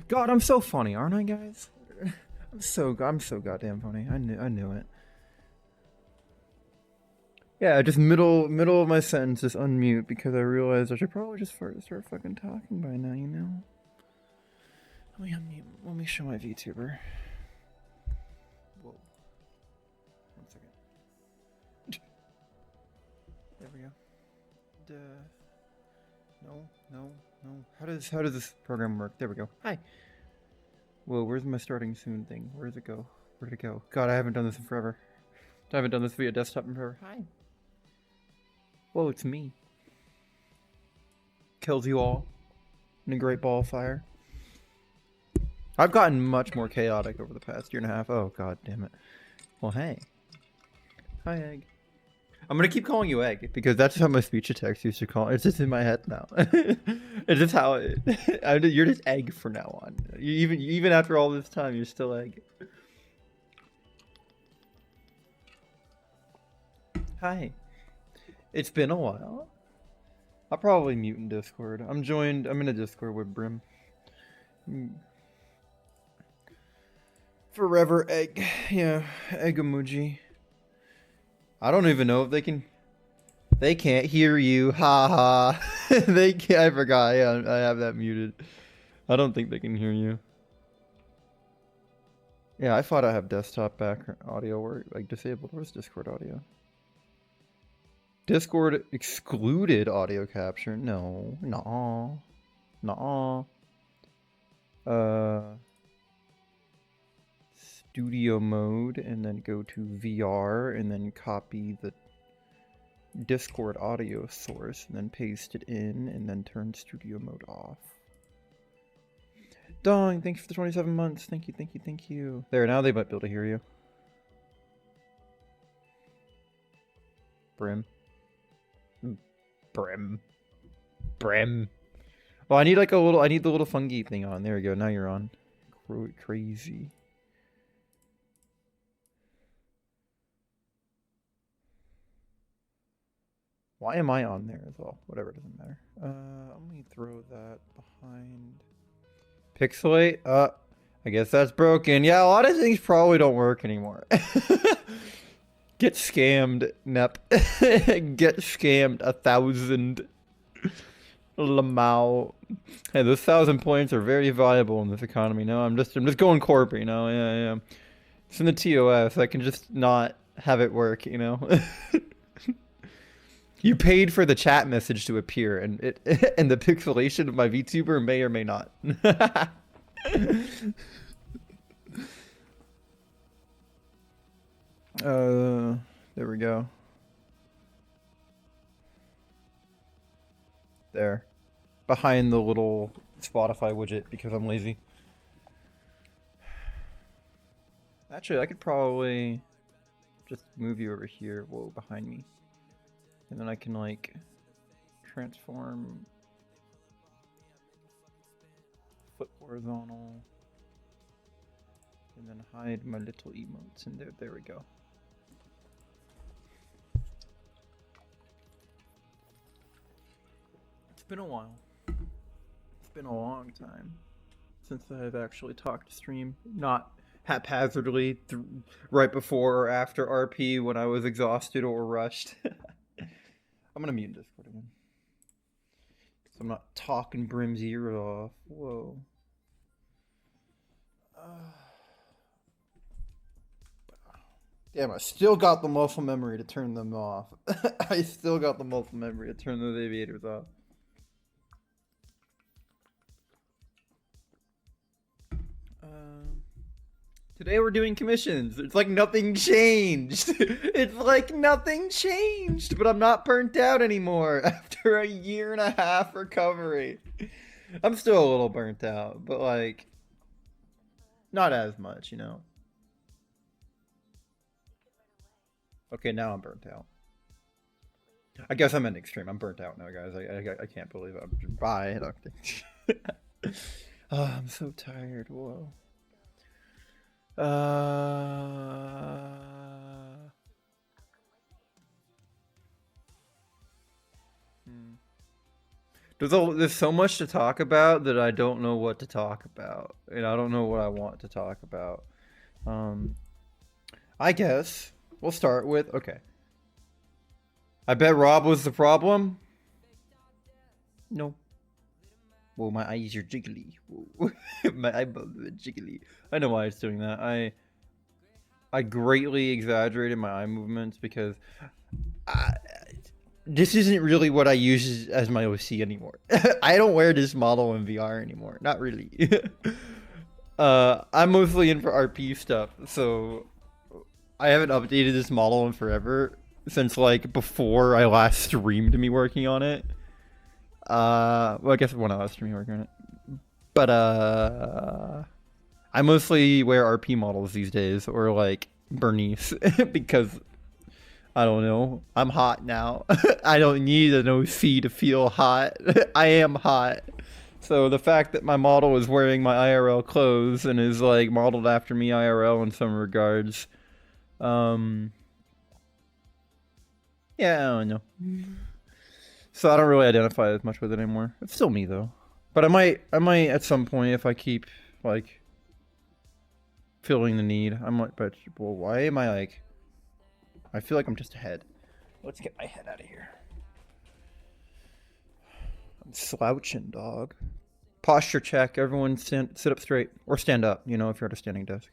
God, I'm so funny, aren't I, guys? I'm so goddamn funny. I knew it. Yeah, just middle of my sentence, just unmute because I realized I should probably just start fucking talking by now, you know? Let me unmute. Let me show my VTuber. Whoa. 1 second. There we go. No. How does this program work? There we go. Hi. Whoa, where's my starting soon thing? Where'd it go? Where'd it go? God, I haven't done this in forever. I haven't done this via desktop in forever. Hi. Whoa, it's me. Kills you all in a great ball of fire. I've gotten much more chaotic over the past year and a half. Oh, god damn it. Well, hey. Hi, Egg. I'm gonna keep calling you Egg because that's how my speech to text used to call. It's just in my head now. It's just how it. You're just Egg from now on. Even after all this time, you're still Egg. Hi. It's been a while. I'll probably mute in Discord. I'm in a Discord with Brim. Forever Egg. Yeah, Egg emoji. I don't even know if they can. They can't hear you. Ha ha. They can't. I forgot. Yeah, I have that muted. I don't think they can hear you. Yeah, I thought I have desktop background audio work like disabled. Where's Discord audio? Discord excluded audio capture. No. Nuh-uh. Studio mode and then go to VR and then copy the Discord audio source and then paste it in and then turn studio mode off. Dong, thanks for the 27 months. Thank you. There, now they might be able to hear you. Brim. Well, I need like I need the little fungi thing on. There we go. Now you're on. Crazy. Why am I on there as well? Whatever, it doesn't matter. Let me throw that behind. Pixelate? I guess that's broken. Yeah, a lot of things probably don't work anymore. Get scammed, Nep. Get scammed 1,000. Lamau. Hey, those 1,000 points are very valuable in this economy. No, I'm just going corp, you know. Yeah. It's in the TOS. I can just not have it work, you know. You paid for the chat message to appear, and and the pixelation of my VTuber may or may not. There we go. There. Behind the little Spotify widget because I'm lazy. Actually, I could probably just move you over here. Whoa, behind me. And then I can like transform, flip horizontal, and then hide my little emotes in there. There we go. It's been a while. It's been a long time since I've actually talked to stream, not haphazardly right before or after RP when I was exhausted or rushed. I'm gonna mute Discord again. So I'm not talking Brim's ear off. Whoa. Damn, I still got the muscle memory to turn them off. I still got the muscle memory to turn those aviators off. Today we're doing commissions. It's like nothing changed. It's like nothing changed, but I'm not burnt out anymore after a 1.5 year recovery. I'm still a little burnt out, but like not as much, you know. Okay, now I'm burnt out. I guess I'm in extreme. I'm burnt out now, guys. I can't believe it. Bye, doctor. Oh, I'm so tired. Whoa. There's so much to talk about that I don't know what to talk about, and I don't know what I want to talk about. I guess we'll start with okay. I bet Rob was the problem. No. Whoa, my eyes are jiggly. Whoa. My eyeballs are jiggly. I know why it's doing that. I greatly exaggerated my eye movements because this isn't really what I use as my OC anymore. I don't wear this model in VR anymore. Not really. I'm mostly in for RP stuff, so I haven't updated this model in forever. Since like before I last streamed me working on it. Well, I guess when I last streamed working on it. But I mostly wear RP models these days, or like Bernice, because I don't know. I'm hot now. I don't need an OC to feel hot. I am hot. So the fact that my model is wearing my IRL clothes and is like modeled after me IRL in some regards, yeah, I don't know. So I don't really identify as much with it anymore. It's still me though. But I might at some point if I keep like feeling the need. I might. But well, why am I like? I feel like I'm just ahead. Let's get my head out of here. I'm slouching, dog. Posture check. Everyone sit up straight or stand up. You know, if you're at a standing desk.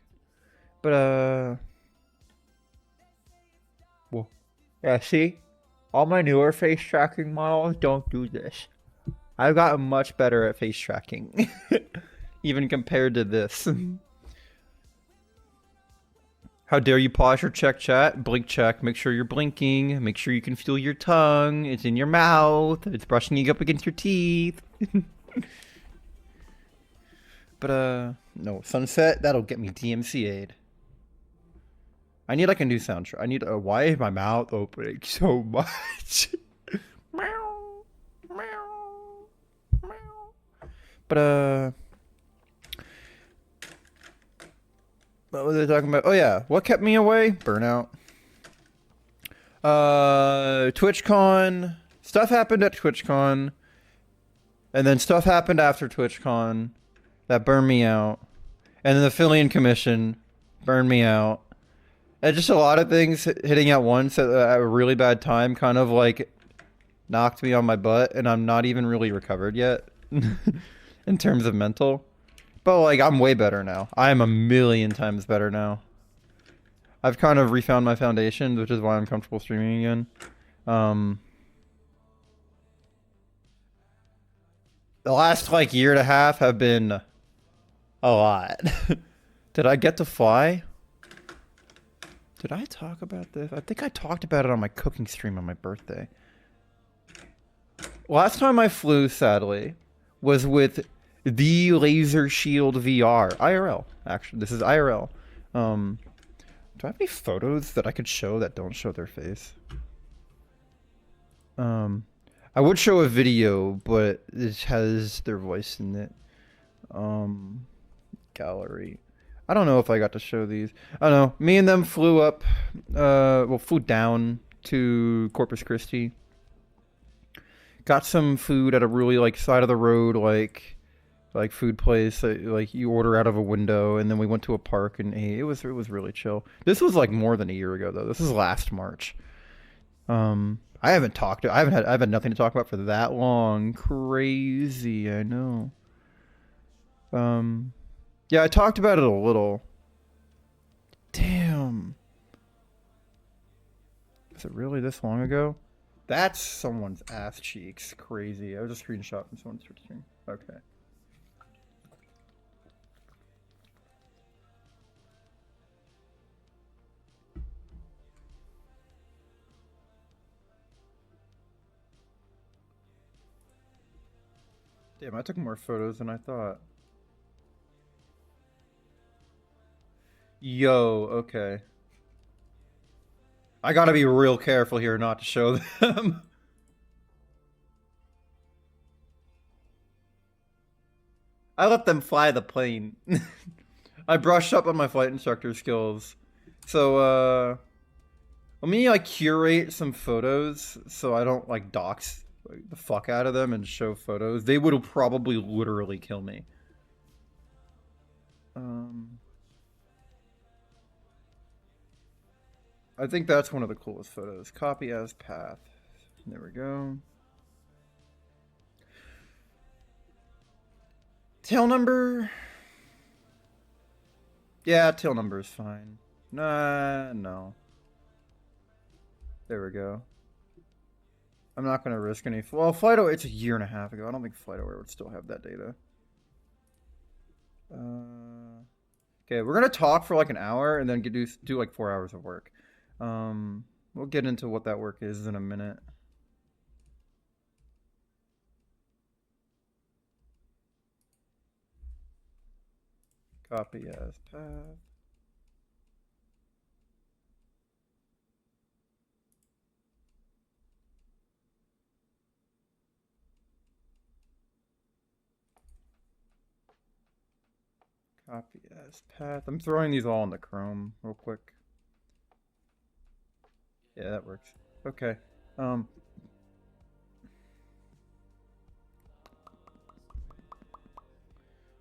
But whoa. Yeah, see? All my newer face tracking models don't do this. I've gotten much better at face tracking. Even compared to this. How dare you posture check chat? Blink check. Make sure you're blinking. Make sure you can feel your tongue. It's in your mouth. It's brushing you up against your teeth. But no. Sunset, that'll get me DMCA'd. I need like a new soundtrack. I need why is my mouth opening so much? Meow, meow, meow. But what was I talking about? Oh yeah, what kept me away? Burnout. TwitchCon. Stuff happened at TwitchCon, and then stuff happened after TwitchCon that burned me out, and then the Fillion Commission burned me out. And just a lot of things hitting at once at a really bad time kind of like knocked me on my butt, and I'm not even really recovered yet in terms of mental. But like I'm way better now. I am a million times better now. I've kind of refound my foundations, which is why I'm comfortable streaming again. The last like year and a half have been a lot. Did I get to fly? Did I talk about this? I think I talked about it on my cooking stream on my birthday. Last time I flew, sadly, was with the Laser Shield VR. IRL, actually. This is IRL. Do I have any photos that I could show that don't show their face? I would show a video, but it has their voice in it. Gallery. I don't know if I got to show these. I don't know. Me and them flew up, flew down to Corpus Christi. Got some food at a really like side of the road like food place like you order out of a window, and then we went to a park and ate. It was really chill. This was like more than a year ago though. This is last March. I've had nothing to talk about for that long. Crazy, I know. Yeah, I talked about it a little. Damn. Is it really this long ago? That's someone's ass cheeks. Crazy. I was a screenshot from someone's Twitch stream. Okay. Damn, I took more photos than I thought. Yo, okay. I gotta be real careful here not to show them. I let them fly the plane. I brushed up on my flight instructor skills. So, let me like curate some photos so I don't like dox like, the fuck out of them and show photos, they would probably literally kill me. I think that's one of the coolest photos. Copy as path. There we go. Tail number. Yeah, tail number is fine. Nah, no. There we go. I'm not gonna risk any. Well, FlightAware, it's a year and a half ago. I don't think FlightAware would still have that data. Okay, we're gonna talk for like an hour and then do like 4 hours of work. We'll get into what that work is in a minute. Copy as path. Copy as path. I'm throwing these all into Chrome real quick. Yeah, that works. Okay.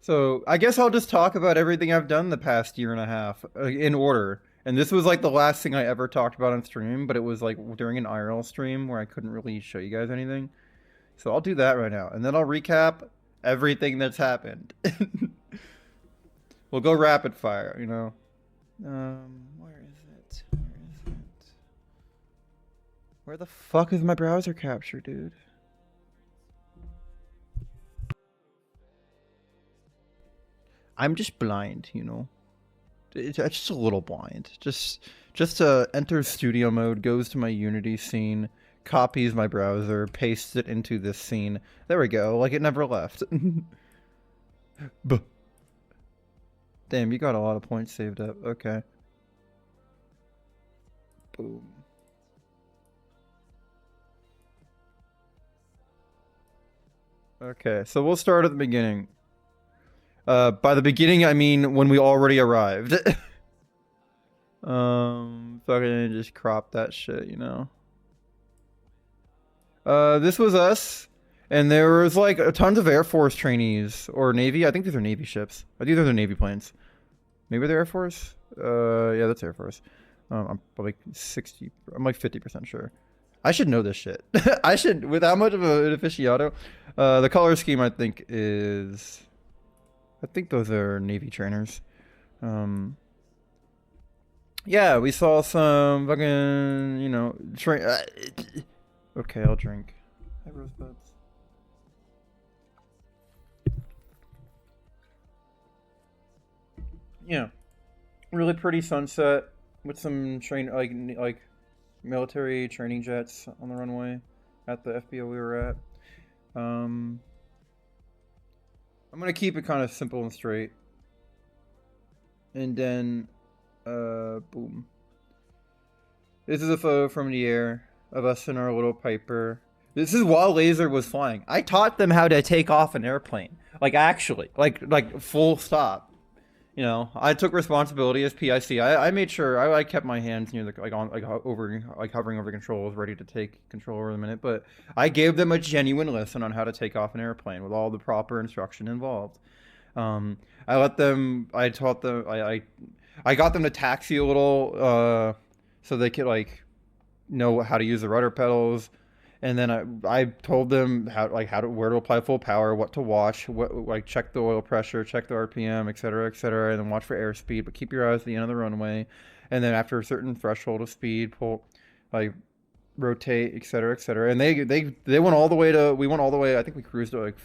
So I guess I'll just talk about everything I've done the past year and a half in order. And this was like the last thing I ever talked about on stream, but it was like during an IRL stream where I couldn't really show you guys anything. So I'll do that right now, and then I'll recap everything that's happened. We'll go rapid fire, you know. Where is it? Where is it? Where the fuck is my browser capture, dude? I'm just blind, you know. It's just a little blind. Just enter studio mode, goes to my Unity scene, copies my browser, pastes it into this scene. There we go. Like it never left. Damn, you got a lot of points saved up. Okay. Boom. Okay, so we'll start at the beginning. By the beginning, I mean when we already arrived. Fucking just crop that shit, you know. This was us, and there was like tons of Air Force trainees or Navy. I think these are Navy ships. I think they're Navy planes. Maybe they're Air Force. Yeah, that's Air Force. I'm like 60. I'm like 50% sure. I should know this shit. I should, with how much of an aficionado. The color scheme I think is. I think those are Navy trainers. Yeah, we saw some fucking, you know, train. Okay, I'll drink. Hi, Rosebuds. Yeah, really pretty sunset with some like military training jets on the runway at the FBO we were at. I'm gonna keep it kind of simple and straight, and then boom. This is a photo from the air of us in our little Piper. This is while Laser was flying. I taught them how to take off an airplane. Like actually, like full stop. You know, I took responsibility as PIC. I made sure I kept my hands near the hovering over the controls, ready to take control over the minute. But I gave them a genuine lesson on how to take off an airplane with all the proper instruction involved. I let them. I taught them. I got them to taxi a little, so they could like know how to use the rudder pedals. And then I told them where to apply full power, what to watch, like check the oil pressure, check the RPM, etc., etc., and then watch for airspeed. But keep your eyes at the end of the runway, and then after a certain threshold of speed, pull, like rotate, etc., etc. And they went all the way to. We went all the way. I think we cruised to like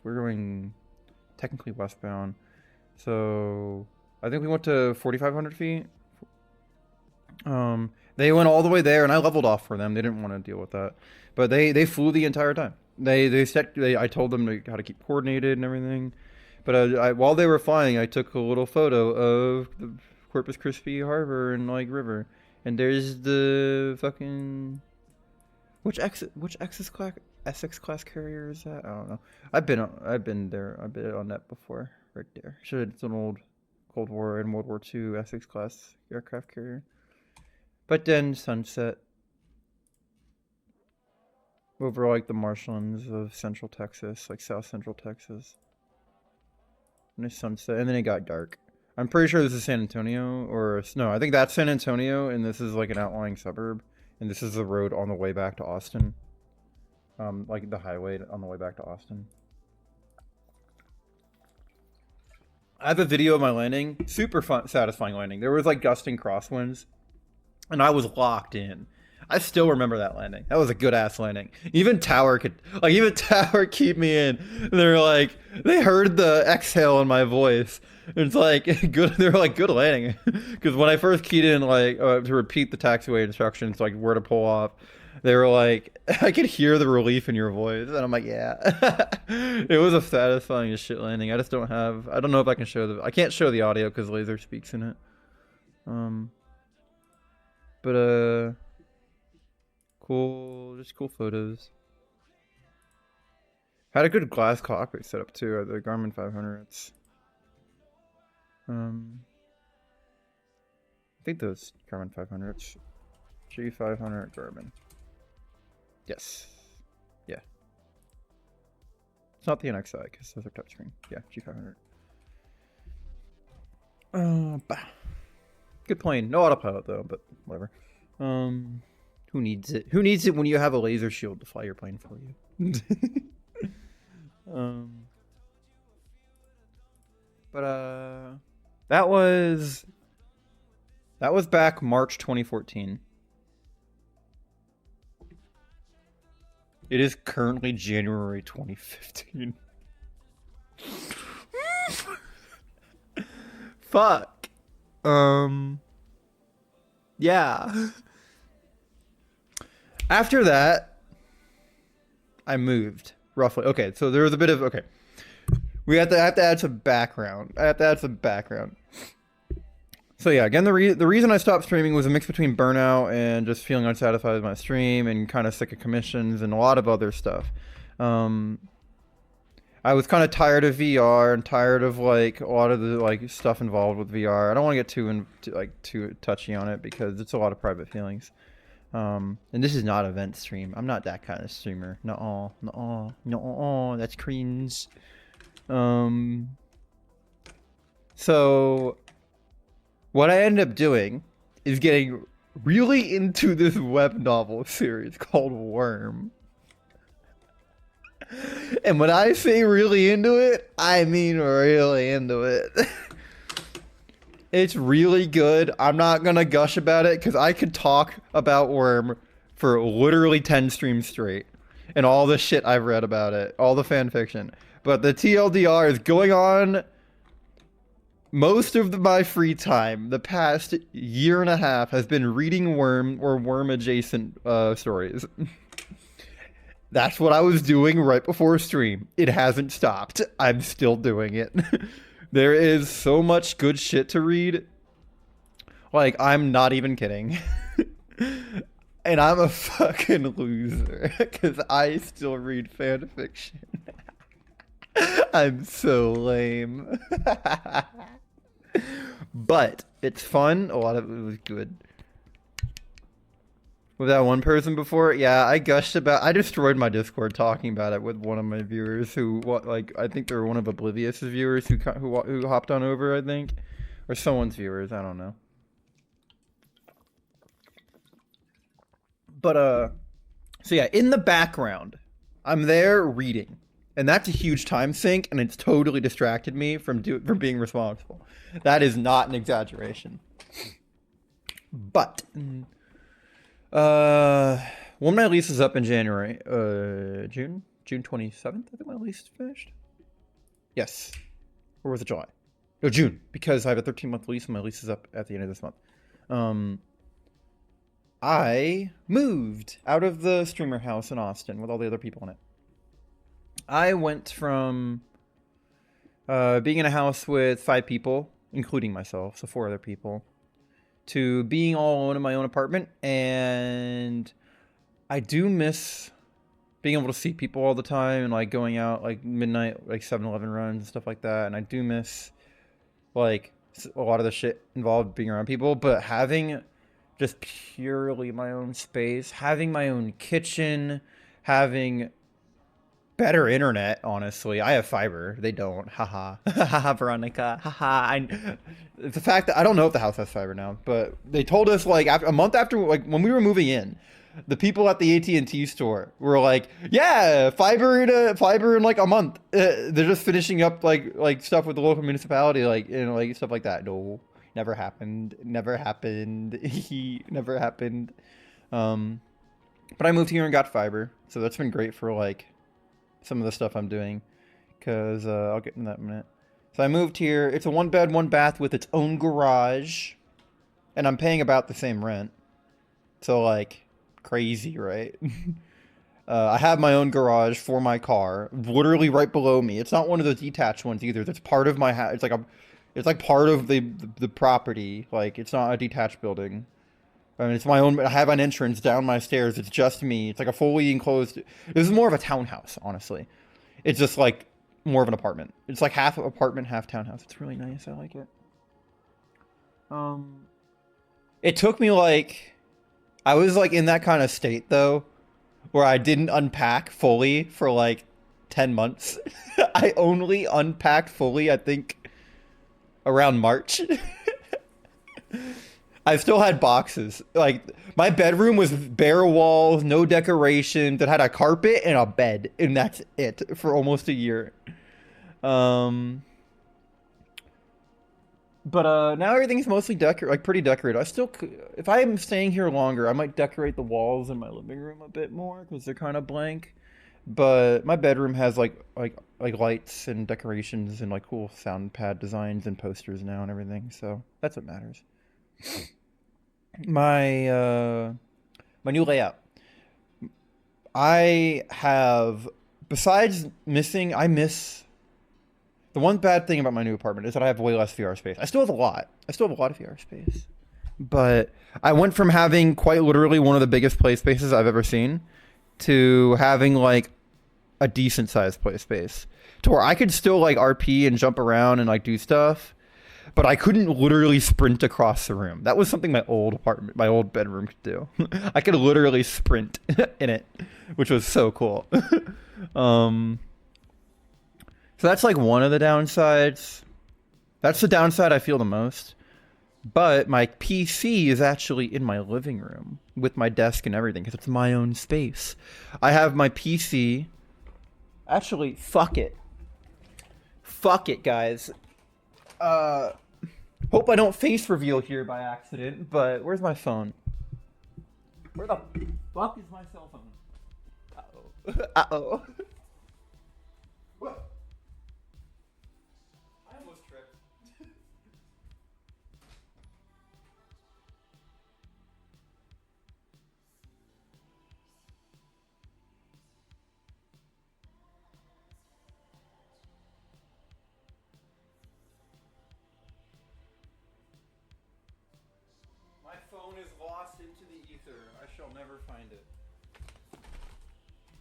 we're going technically westbound, so I think we went to 4,500 feet. They went all the way there, and I leveled off for them. They didn't want to deal with that, but they flew the entire time. I told them how to keep coordinated and everything. But while they were flying, I took a little photo of the Corpus Christi Harbor and like river, and there's the fucking which Essex class carrier is that? I don't know. I've been there. I've been on that before. Right there. It's an old Cold War and World War II Essex class aircraft carrier. But then sunset. over like the marshlands of Central Texas, like South Central Texas. And it's sunset, and then it got dark. I'm pretty sure this is San Antonio, or no, I think that's San Antonio, and this is like an outlying suburb, and this is the road on the way back to Austin. Like the highway on the way back to Austin. I have a video of my landing. Super fun, satisfying landing. There was like gusting crosswinds, and I was locked in. I still remember that landing. That was a good ass landing. Even Tower keep me in. They're like, they heard the exhale in my voice. It's like good. They're like, good landing. Because when I first keyed in, like to repeat the taxiway instructions, like where to pull off, they were like, I could hear the relief in your voice, and I'm like, yeah. It was a satisfying as shit landing. I just don't have. I don't know if I can show the. I can't show the audio because Laser speaks in it. Cool, just cool photos. Had a good glass cockpit setup too at the Garmin 500s. I think those Garmin 500s. G500 Garmin. Yes. Yeah. It's not the NXI because those are touchscreen. Yeah, G500. Good plane. No autopilot though, but whatever. Who needs it? Who needs it when you have a laser shield to fly your plane for you? That was back March 2014. It is currently January 2015. Fuck. Yeah. After that, I moved, roughly. Okay, so there was a bit of... Okay. I have to add some background. So yeah, again, the reason I stopped streaming was a mix between burnout and just feeling unsatisfied with my stream and kind of sick of commissions and a lot of other stuff. I was kind of tired of VR and tired of like a lot of the like stuff involved with VR. I don't want to get too touchy on it because it's a lot of private feelings. And this is not event stream. I'm not that kind of streamer. No, that's cringe. So what I ended up doing is getting really into this web novel series called Worm. And when I say really into it, I mean really into it. It's really good. I'm not gonna gush about it because I could talk about Worm for literally 10 streams straight. And all the shit I've read about it. All the fan fiction. But the TLDR is going on most of my free time. The past year and a half has been reading Worm or Worm adjacent stories. That's what I was doing right before stream. It hasn't stopped. I'm still doing it. There is so much good shit to read. Like, I'm not even kidding. And I'm a fucking loser. Because I still read fan fiction. I'm so lame. But it's fun. A lot of it was good. With that one person before, yeah, I destroyed my Discord talking about it with one of my viewers who, I think they were one of Oblivious's viewers who hopped on over, I think, or someone's viewers, I don't know. But so yeah, in the background, I'm there reading, and that's a huge time sink, and it's totally distracted me from being responsible. That is not an exaggeration. But when my lease is up in January, June 27th, I think my lease is finished. Yes. Or was it July? No, June, because I have a 13-month lease and my lease is up at the end of this month. I moved out of the streamer house in Austin with all the other people in it. I went from being in a house with 5 people, including myself, so 4 other people, to being all alone in my own apartment, and I do miss being able to see people all the time and like going out like midnight, like 7-Eleven runs and stuff like that, and I do miss like a lot of the shit involved being around people, but having just purely my own space, having my own kitchen, having better internet, honestly. I have fiber. They don't. Haha. Haha, Veronica. Haha. The fact that I don't know if the house has fiber now, but they told us like after, a month after, like when we were moving in, the people at the AT&T store were like, "Yeah, fiber in like a month." They're just finishing up like stuff with the local municipality, like like stuff like that. No, never happened. Never happened. He never happened. But I moved here and got fiber, so that's been great for like some of the stuff I'm doing, because I'll get into that in a minute. So I moved here. It's a 1-bed, 1-bath with its own garage, and I'm paying about the same rent. So like crazy, right? I have my own garage for my car, literally right below me. It's not one of those detached ones either. That's part of my house. It's like part of the property. Like it's not a detached building. I mean, it's my own. I have an entrance down my stairs. It's just me. It's like a fully enclosed. This is more of a townhouse, honestly. It's just like more of an apartment. It's like half apartment, half townhouse. It's really nice. I like it. It took me like, I was like in that kind of state though, where I didn't unpack fully for like 10 months. I only unpacked fully, I think, around March. I still had boxes. Like, my bedroom was bare walls, no decorations. It had a carpet and a bed, and that's it for almost a year. But now everything's mostly pretty decorated. I still, if I'm staying here longer, I might decorate the walls in my living room a bit more because they're kind of blank. But my bedroom has like lights and decorations and like cool sound pad designs and posters now and everything. So that's what matters. My new layout. I have, besides missing, I miss, the one bad thing about my new apartment is that I have way less VR space. I still have a lot. I still have a lot of VR space. But I went from having quite literally one of the biggest play spaces I've ever seen to having like a decent sized play space to where I could still like RP and jump around and like do stuff, but I couldn't literally sprint across the room. That was something my old bedroom could do. I could literally sprint in it, which was so cool. So that's like one of the downsides. That's the downside I feel the most. But my PC is actually in my living room with my desk and everything because it's my own space. I have my PC. Actually, fuck it. Fuck it, guys. Hope I don't face reveal here by accident, but where's my phone? Where the fuck is my cell phone? Uh-oh. Uh-oh. What? I almost tripped. My phone is lost into the ether. I shall never find it.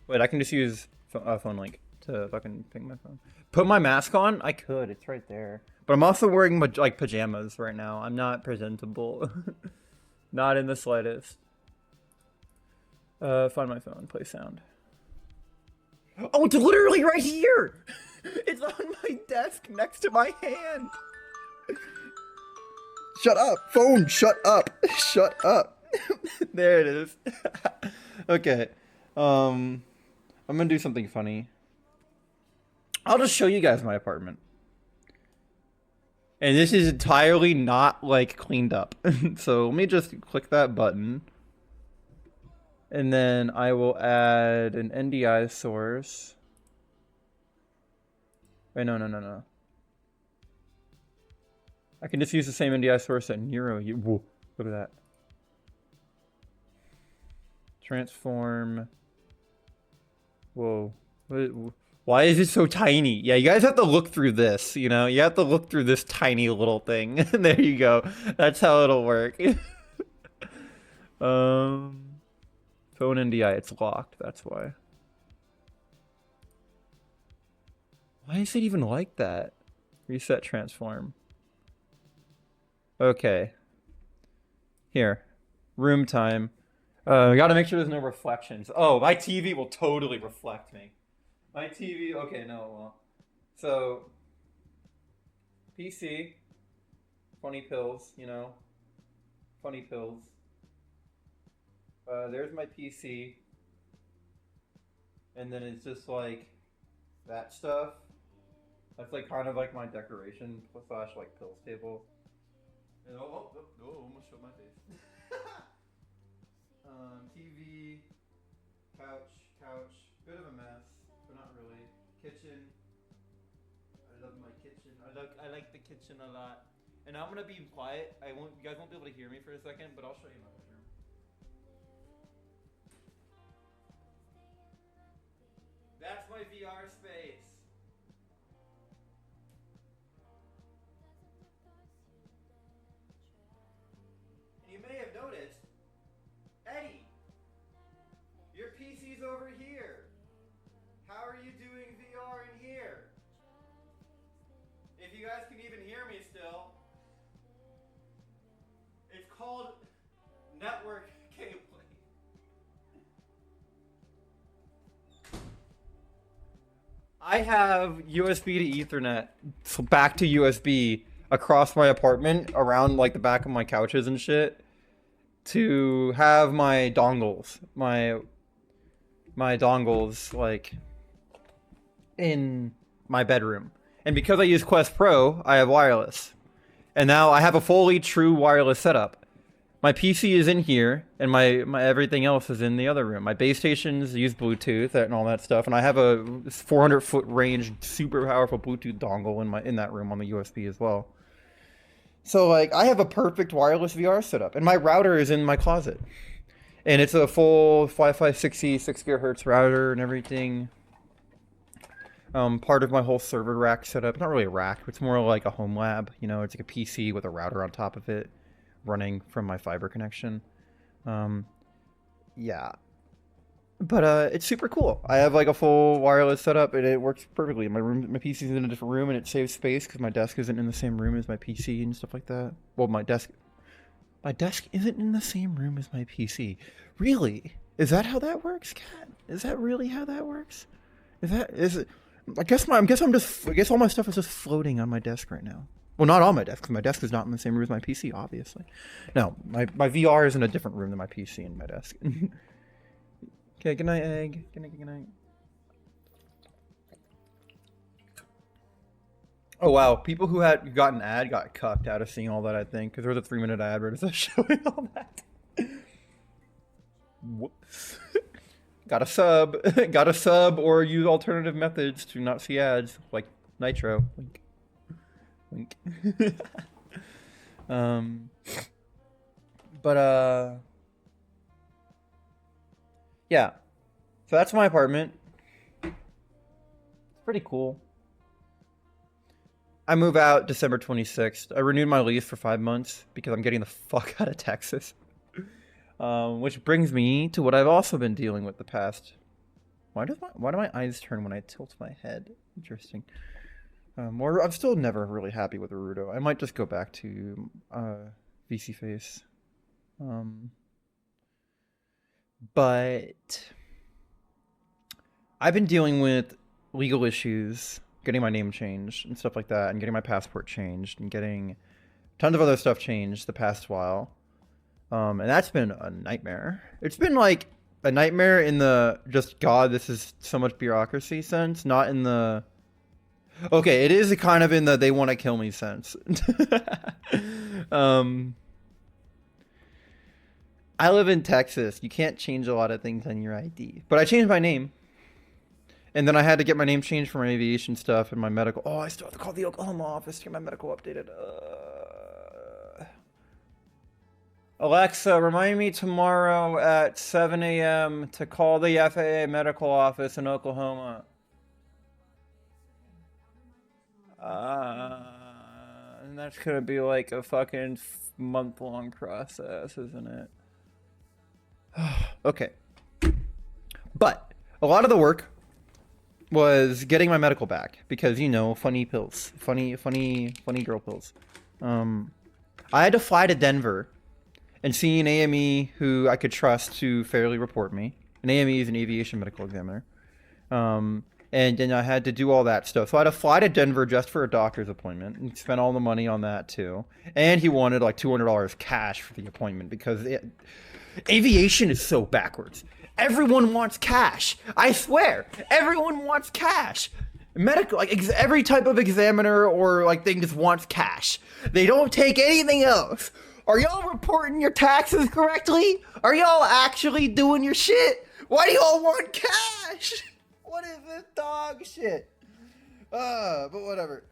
Wait, I can just use phone link to fucking ping my phone. Put my mask on? I could. It's right there. But I'm also wearing like pajamas right now. I'm not presentable. Not in the slightest. Find my phone. Play sound. Oh, it's literally right here! It's on my desk next to my hand. Shut up, phone, shut up. Shut up. There it is. Okay. I'm gonna do something funny. I'll just show you guys my apartment. And this is entirely not like cleaned up. So let me just click that button. And then I will add an NDI source. Wait, no. I can just use the same NDI source that Nero. Whoa, look at that. Transform. Whoa. Why is it so tiny? Yeah, you guys have to look through this, you know? You have to look through this tiny little thing. There you go. That's how it'll work. Phone NDI, it's locked, that's why. Why is it even like that? Reset transform. Okay. Here. Room time. We gotta make sure there's no reflections. Oh, my TV will totally reflect me. My TV, okay, no, it won't. So, PC, funny pills, you know, funny pills. There's my PC, and then it's just like that stuff. That's like kind of like my decoration slash like pills table. And almost showed my face. TV, couch, bit of a mess, but not really. Kitchen. I love my kitchen. I like the kitchen a lot. And I'm gonna be quiet. You guys won't be able to hear me for a second, but I'll show you my bedroom. That's my VR space. And you may have noticed, Eddie, your PC's over here. How are you doing VR in here? If you guys can even hear me still, it's called network cabling. I have USB to Ethernet, so back to USB across my apartment, around like the back of my couches and shit, to have my dongles, my dongles like in my bedroom. And because I use Quest Pro, I have wireless. And now I have a fully true wireless setup. My PC is in here, and my everything else is in the other room. My base stations use Bluetooth and all that stuff, and I have a 400-foot range, super powerful Bluetooth dongle in that room on the USB as well. So like, I have a perfect wireless VR setup, and my router is in my closet, and it's a full Wi-Fi 6 gigahertz router and everything. Part of my whole server rack setup. Not really a rack, it's more like a home lab. You know, it's like a PC with a router on top of it, running from my fiber connection. Yeah. But it's super cool. I have like a full wireless setup, and it works perfectly. My PC's in a different room, and it saves space because my desk isn't in the same room as my PC and stuff like that. Well, my desk isn't in the same room as my PC. Really? Is that how that works, Kat? Is that really how that works? I guess all my stuff is just floating on my desk right now. Well, not on my desk, because my desk is not in the same room as my PC, obviously. No, my VR is in a different room than my PC and my desk. Okay, good night, egg. Good night. Oh, wow. People who had got an ad got cucked out of seeing all that, I think, because there was a 3-minute ad where it was showing all that. Whoops. Got a sub, or use alternative methods to not see ads, like Nitro. Wink. Yeah. So that's my apartment. It's pretty cool. I move out December 26th. I renewed my lease for 5 months because I'm getting the fuck out of Texas. Which brings me to what I've also been dealing with the past. Why do my eyes turn when I tilt my head? Interesting. I'm still never really happy with Naruto. I might just go back to VC Face. But I've been dealing with legal issues, getting my name changed and stuff like that, and getting my passport changed, and getting tons of other stuff changed the past while. And that's been a nightmare. It's been like a nightmare in the just, God, this is so much bureaucracy sense, not in the, okay, it is kind of in the they want to kill me sense. I live in Texas. You can't change a lot of things on your ID. But I changed my name. And then I had to get my name changed for my aviation stuff and my medical. Oh, I still have to call the Oklahoma office to get my medical updated. Alexa, remind me tomorrow at 7 a.m. to call the FAA medical office in Oklahoma. And that's gonna be like a fucking month-long process, isn't it? Okay. But a lot of the work was getting my medical back because, you know, funny pills, funny girl pills. I had to fly to Denver. and seeing an AME who I could trust to fairly report me. An AME is an aviation medical examiner. And then I had to do all that stuff. So I had to fly to Denver just for a doctor's appointment and spent all the money on that too. And he wanted like $200 cash for the appointment because aviation is so backwards. Everyone wants cash. I swear, everyone wants cash. Medical, like every type of examiner or like thing just wants cash. They don't take anything else. Are y'all reporting your taxes correctly? Are y'all actually doing your shit? Why do y'all want cash? What is this dog shit? But whatever.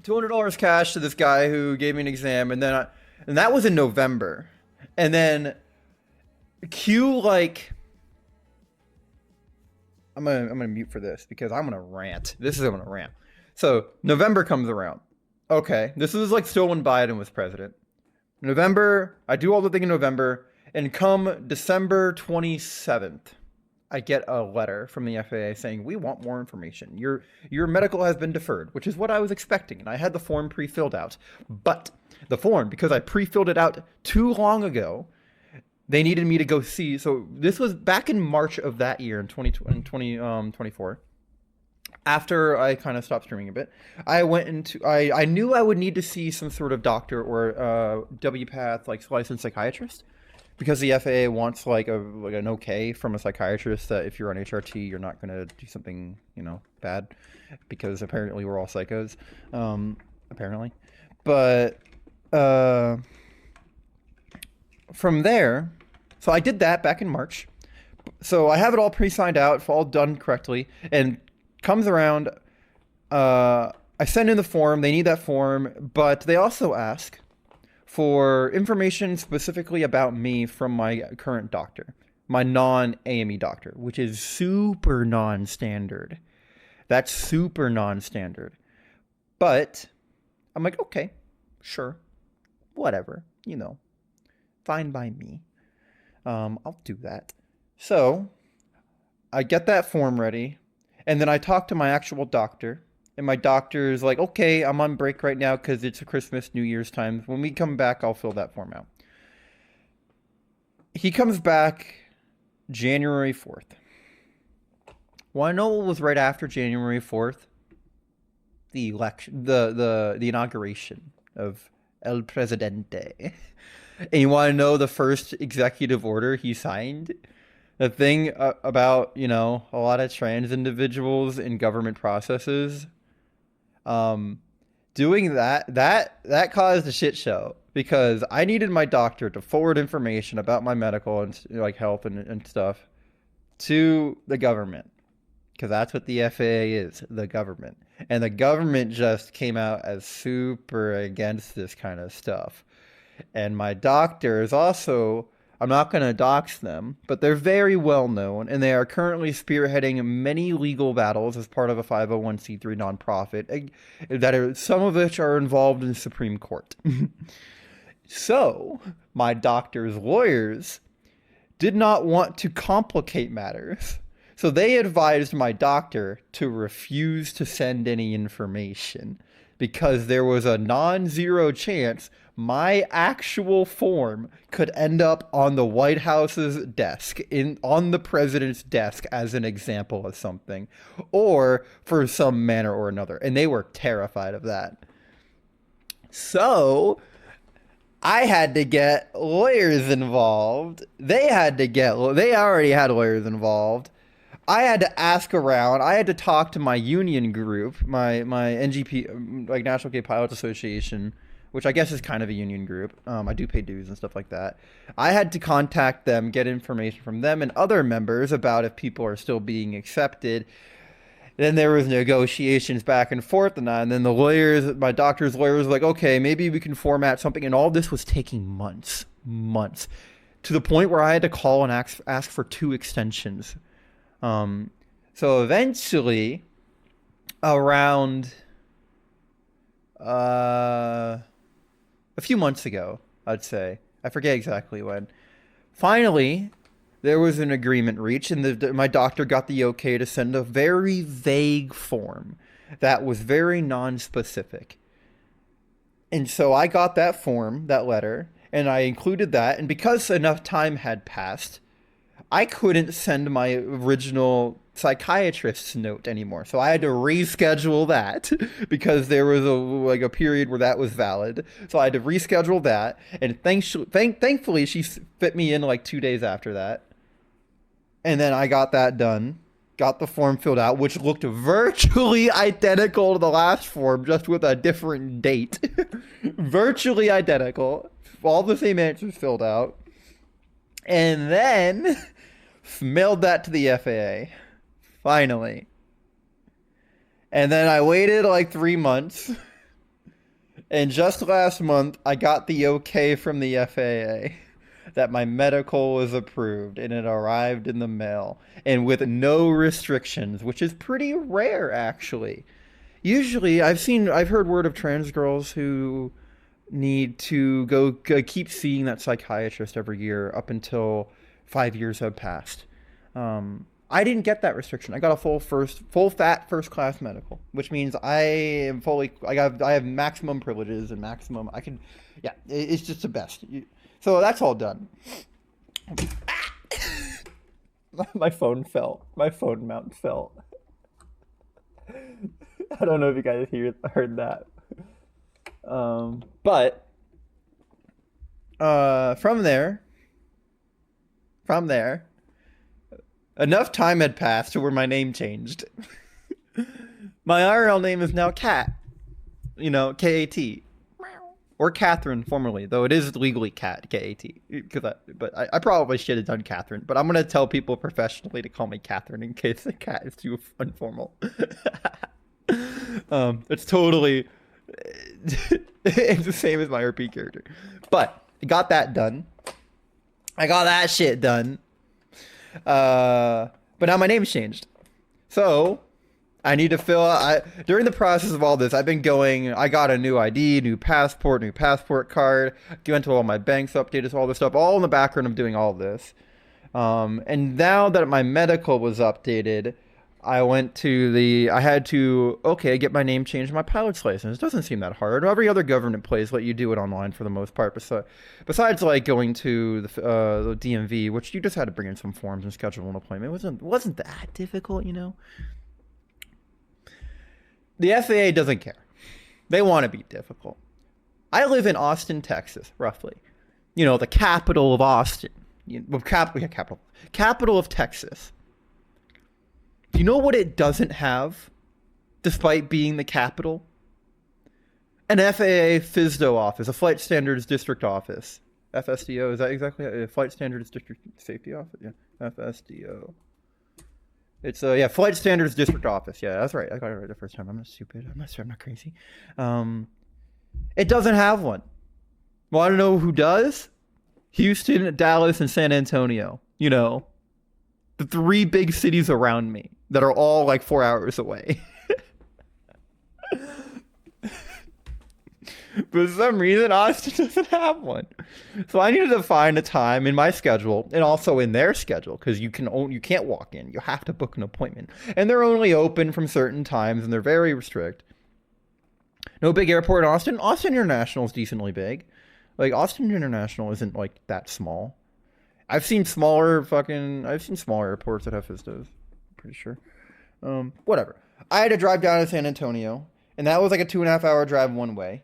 $200 cash to this guy who gave me an exam, and that was in November, and then I'm gonna mute for this because I'm gonna rant. I'm gonna rant. So November comes around. Okay, this is like still when Biden was president. November, I do all the thing in November, and come December 27th. I get a letter from the FAA saying, we want more information. Your medical has been deferred, which is what I was expecting. And I had the form pre-filled out. But the form, because I pre-filled it out too long ago, they needed me to go see. So this was back in March of that year in 2024. After I kind of stopped streaming a bit, I knew I would need to see some sort of doctor or WPATH, like licensed psychiatrist. Because the FAA wants like an okay from a psychiatrist that if you're on HRT, you're not going to do something, bad. Because apparently we're all psychos. Apparently. But from there, so I did that back in March. So I have it all pre-signed out, all done correctly. And comes around, I send in the form. They need that form. But they also ask for information specifically about me from my current doctor, my non-AME doctor, which is super non-standard. That's super non-standard. But I'm like, okay, sure, whatever, fine by me. I'll do that. So I get that form ready, and then I talk to my actual doctor. And my doctor's like, okay, I'm on break right now because it's a Christmas, New Year's time. When we come back, I'll fill that form out. He comes back January 4th. Want to know what was right after January 4th? The election, the inauguration of El Presidente. And you want to know the first executive order he signed? The thing about, a lot of trans individuals in government processes. Doing that caused a shit show because I needed my doctor to forward information about my medical and like health and stuff to the government because that's what the FAA is, the government. And the government just came out as super against this kind of stuff. And my doctor is also, I'm not going to dox them, but they're very well known, and they are currently spearheading many legal battles as part of a 501c3 nonprofit, some of which are involved in the Supreme Court. So, my doctor's lawyers did not want to complicate matters, so they advised my doctor to refuse to send any information because there was a non-zero chance my actual form could end up on the White House's desk, on the president's desk as an example of something, or for some manner or another. And they were terrified of that. So I had to get lawyers involved. They already had lawyers involved. I had to ask around. I had to talk to my union group, my NGP, like National Gay Pilots Association, which I guess is kind of a union group. I do pay dues and stuff like that. I had to contact them, get information from them and other members about if people are still being accepted. Then there was negotiations back and forth, and then the lawyers, my doctor's lawyers, were like, okay, maybe we can format something. And all this was taking months, to the point where I had to call and ask for 2 extensions. So eventually, around a few months ago, I'd say, I forget exactly when, finally, there was an agreement reached, and my doctor got the okay to send a very vague form that was very non-specific. And so I got that form, that letter, and I included that. And because enough time had passed, I couldn't send my original psychiatrist's note anymore. So I had to reschedule that because there was a period where that was valid. So I had to reschedule that, and thankfully she fit me in like 2 days after that. And then I got that done. Got the form filled out, which looked virtually identical to the last form, just with a different date. Virtually identical. All the same answers filled out. And then mailed that to the FAA. Finally. And then I waited like 3 months. And just last month, I got the okay from the FAA that my medical was approved, and it arrived in the mail, and with no restrictions, which is pretty rare, actually. Usually, I've heard word of trans girls who need to go keep seeing that psychiatrist every year up until 5 years have passed. I didn't get that restriction. I got a full fat first class medical, which means I have maximum privileges and maximum it's just the best. So that's all done. My phone fell. My phone mount fell. I don't know if you guys heard that. But from there, enough time had passed to where my name changed. My IRL name is now Kat. You know, K-A-T. Or Catherine, formerly, though it is legally Kat, K-A-T. But I probably should have done Catherine. But I'm going to tell people professionally to call me Catherine in case the cat is too informal. It's totally... it's the same as my RP character. But I got that done. I got that shit done. But now my name's changed. So I need to during the process of all this, I got a new ID, new passport card, went to all my banks, updated all this stuff, all in the background of doing all this. And now that my medical was updated, I had to get my name changed in my pilot's license. It doesn't seem that hard. Every other government place let you do it online for the most part. Besides like going to the DMV, which you just had to bring in some forms and schedule an appointment. It wasn't that difficult, you know. The FAA doesn't care. They want to be difficult. I live in Austin, Texas, roughly. You know, the capital of Austin. Capital of Texas. Do you know what it doesn't have, despite being the capital? An FAA FSDO office, a Flight Standards District Office. FSDO, is that exactly a Flight Standards District Safety Office? Yeah, FSDO. It's Flight Standards District Office. Yeah, that's right. I got it right the first time. I'm not stupid. I'm not crazy. It doesn't have one. Want to know who does? Houston, Dallas, and San Antonio. You know, the 3 big cities around me that are all like 4 hours away. For some reason, Austin doesn't have one. So I needed to find a time in my schedule and also in their schedule, because you can't walk in. You have to book an appointment. And they're only open from certain times, and they're very strict. No big airport in Austin. Austin International is decently big. Like, Austin International isn't like that small. I've seen smaller airports that have FSDOs. Pretty sure. Whatever. I had to drive down to San Antonio, and that was like a 2.5 hour drive one way.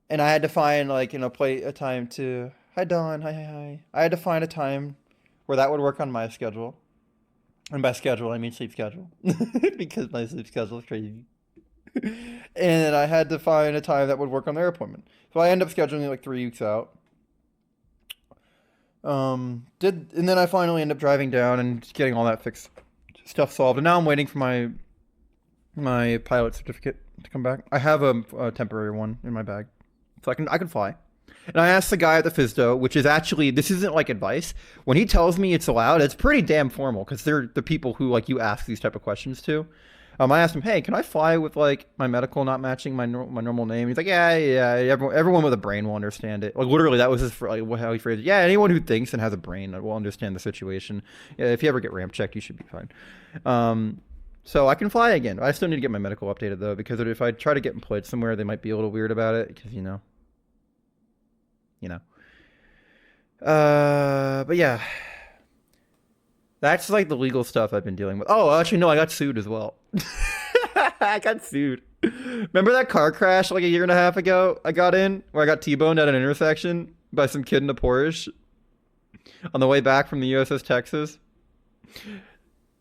And I had to find a time to... Hi, Dawn. Hi. I had to find a time where that would work on my schedule. And by schedule, I mean sleep schedule. Because my sleep schedule is crazy. And I had to find a time that would work on their appointment. So I ended up scheduling it like 3 weeks out. And then I finally ended up driving down and getting all that fixed stuff solved. And now I'm waiting for my pilot certificate to come back. I have a temporary one in my bag. So I can fly. And I asked the guy at the FSDO, which is actually, this isn't like advice. When he tells me it's allowed, it's pretty damn formal, because they're the people who like you ask these type of questions to. I asked him, hey, can I fly with like my medical not matching my normal name? He's like, yeah. Everyone with a brain will understand it. Like literally, that was how he phrased it. Yeah, anyone who thinks and has a brain will understand the situation. Yeah, if you ever get ramp checked, you should be fine. So I can fly again. I still need to get my medical updated though, because if I try to get employed somewhere, they might be a little weird about it, because you know. But yeah. That's like the legal stuff I've been dealing with. Oh, actually, no, I got sued as well. I got sued. Remember that car crash like a year and a half ago I got in? Where I got T-boned at an intersection by some kid in a Porsche on the way back from the USS Texas?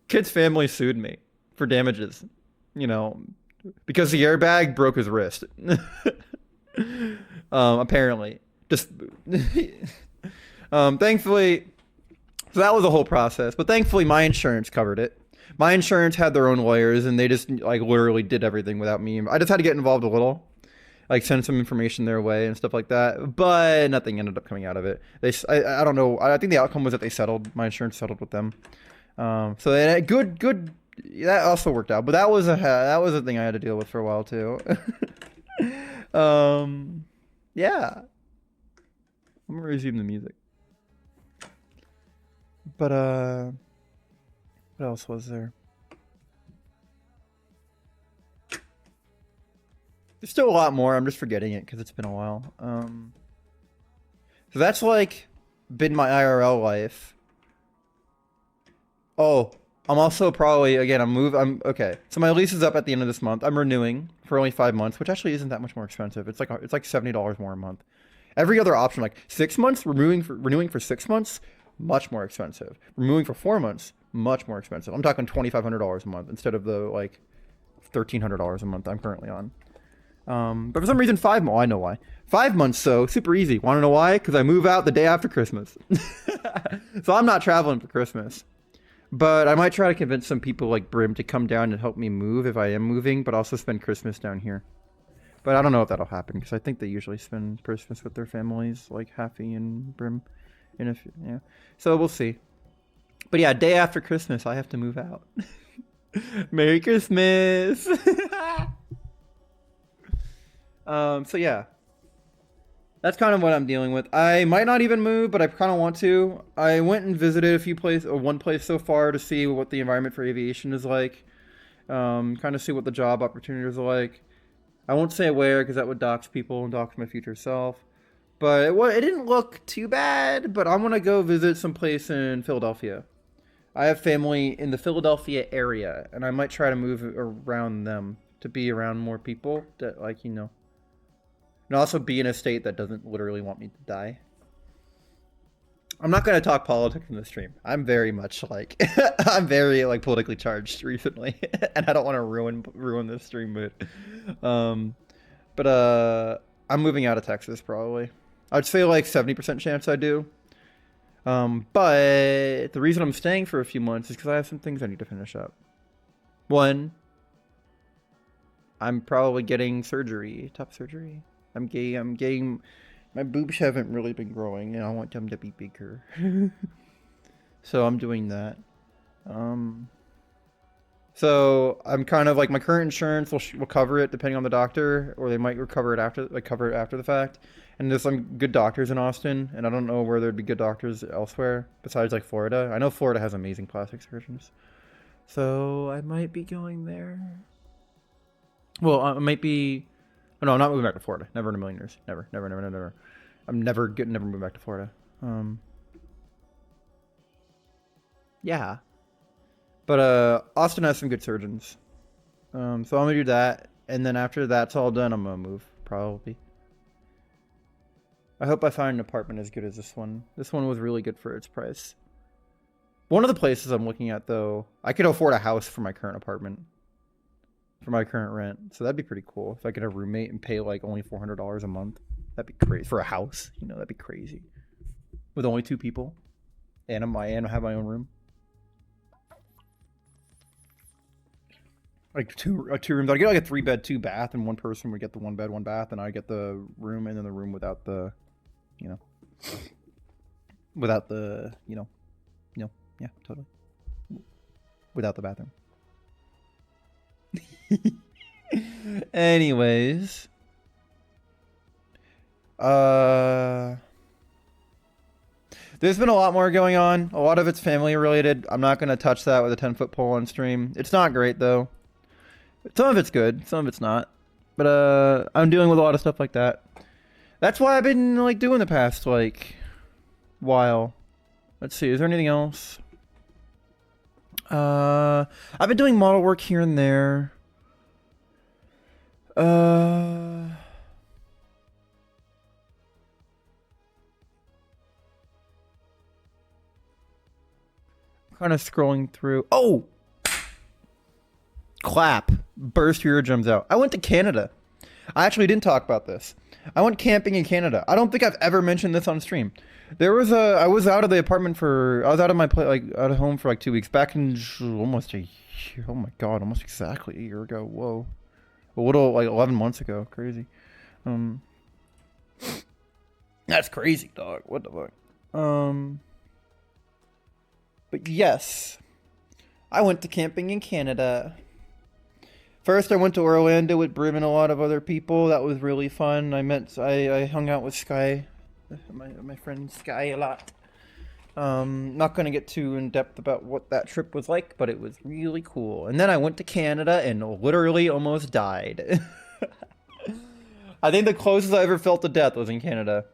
Kid's family sued me for damages. You know, because the airbag broke his wrist. Apparently. Just... thankfully... So that was a whole process, but thankfully my insurance covered it. My insurance had their own lawyers, and they just like literally did everything without me. I just had to get involved a little, like send some information their way and stuff like that. But nothing ended up coming out of it. I don't know. I think the outcome was that they settled. My insurance settled with them. So good. That also worked out. But that was a thing I had to deal with for a while too. Yeah. I'm gonna resume the music. But what else was there? There's still a lot more. I'm just forgetting it because it's been a while. So that's like been my IRL life. Oh, I'm also probably I'm okay. So my lease is up at the end of this month. I'm renewing for only 5 months, which actually isn't that much more expensive. It's like $70 more a month. Every other option, like 6 months, renewing for 6 months, much more expensive. Renewing for 4 months, much more expensive. I'm talking $2,500 a month instead of the like $1,300 a month I'm currently on. But for some reason, I know why. 5 months, so super easy. Want to know why? Because I move out the day after Christmas. So I'm not traveling for Christmas. But I might try to convince some people like Brim to come down and help me move if I am moving, but also spend Christmas down here. But I don't know if that'll happen because I think they usually spend Christmas with their families, like Haffy and Brim. And if yeah, so we'll see. But yeah, day after Christmas, I have to move out. Merry Christmas. So yeah, that's kind of what I'm dealing with. I might not even move, but I kind of want to. I went and visited one place so far to see what the environment for aviation is like. Kind of see what the job opportunities are like. I won't say where because that would dox people and dox my future self. But it didn't look too bad, but I'm going to go visit some place in Philadelphia. I have family in the Philadelphia area, and I might try to move around them to be around more people that, like, you know. And also be in a state that doesn't literally want me to die. I'm not going to talk politics in the stream. I'm very much like, I'm very like politically charged recently, and I don't want to ruin this stream mood. But I'm moving out of Texas probably. I'd say like 70% chance I do. But the reason I'm staying for a few months is because I have some things I need to finish up. One, I'm probably getting surgery, top surgery. I'm getting, my boobs haven't really been growing and I want them to be bigger. So I'm doing that. So I'm kind of like, my current insurance will cover it depending on the doctor, or they might cover it after the fact. And there's some good doctors in Austin, and I don't know where there'd be good doctors elsewhere besides like Florida. I know Florida has amazing plastic surgeons, so I might be going there. Well, I might be. Oh, no, I'm not moving back to Florida. Never in a million years. Never. I'm never moving back to Florida. Yeah. But Austin has some good surgeons. So I'm gonna do that, and then after that's all done, I'm gonna move probably. I hope I find an apartment as good as this one. This one was really good for its price. One of the places I'm looking at, though, I could afford a house for my current apartment, for my current rent. So that'd be pretty cool if I could have a roommate and pay like only $400 a month. That'd be crazy for a house. You know, that'd be crazy. With only 2 people, and I have my own room. Like two rooms. I'd get like a 3-bed, 2-bath, and one person would get the 1 bed, 1 bath, and I get the room, and then the room without the, you know, yeah, totally. Without the bathroom. Anyways. There's been a lot more going on. A lot of it's family related. I'm not going to touch that with a 10-foot pole on stream. It's not great, though. Some of it's good. Some of it's not. But I'm dealing with a lot of stuff like that. That's why I've been like doing the past like while. Let's see, is there anything else? I've been doing model work here and there. Kind of scrolling through. Oh! Clap. Burst your eardrums out. I went to Canada. I actually didn't talk about this. I went camping in Canada. I don't think I've ever mentioned this on stream. I was out of the apartment I was out of my out of home for like 2 weeks back in almost a year. Oh my god, almost exactly a year ago. Whoa. A little, like 11 months ago. Crazy. That's crazy, dog. What the fuck? But yes, I went to camping in Canada. First, I went to Orlando with Brim and a lot of other people. That was really fun. I hung out with Sky, my friend Sky, a lot. Not going to get too in depth about what that trip was like, but it was really cool. And then I went to Canada and literally almost died. I think the closest I ever felt to death was in Canada.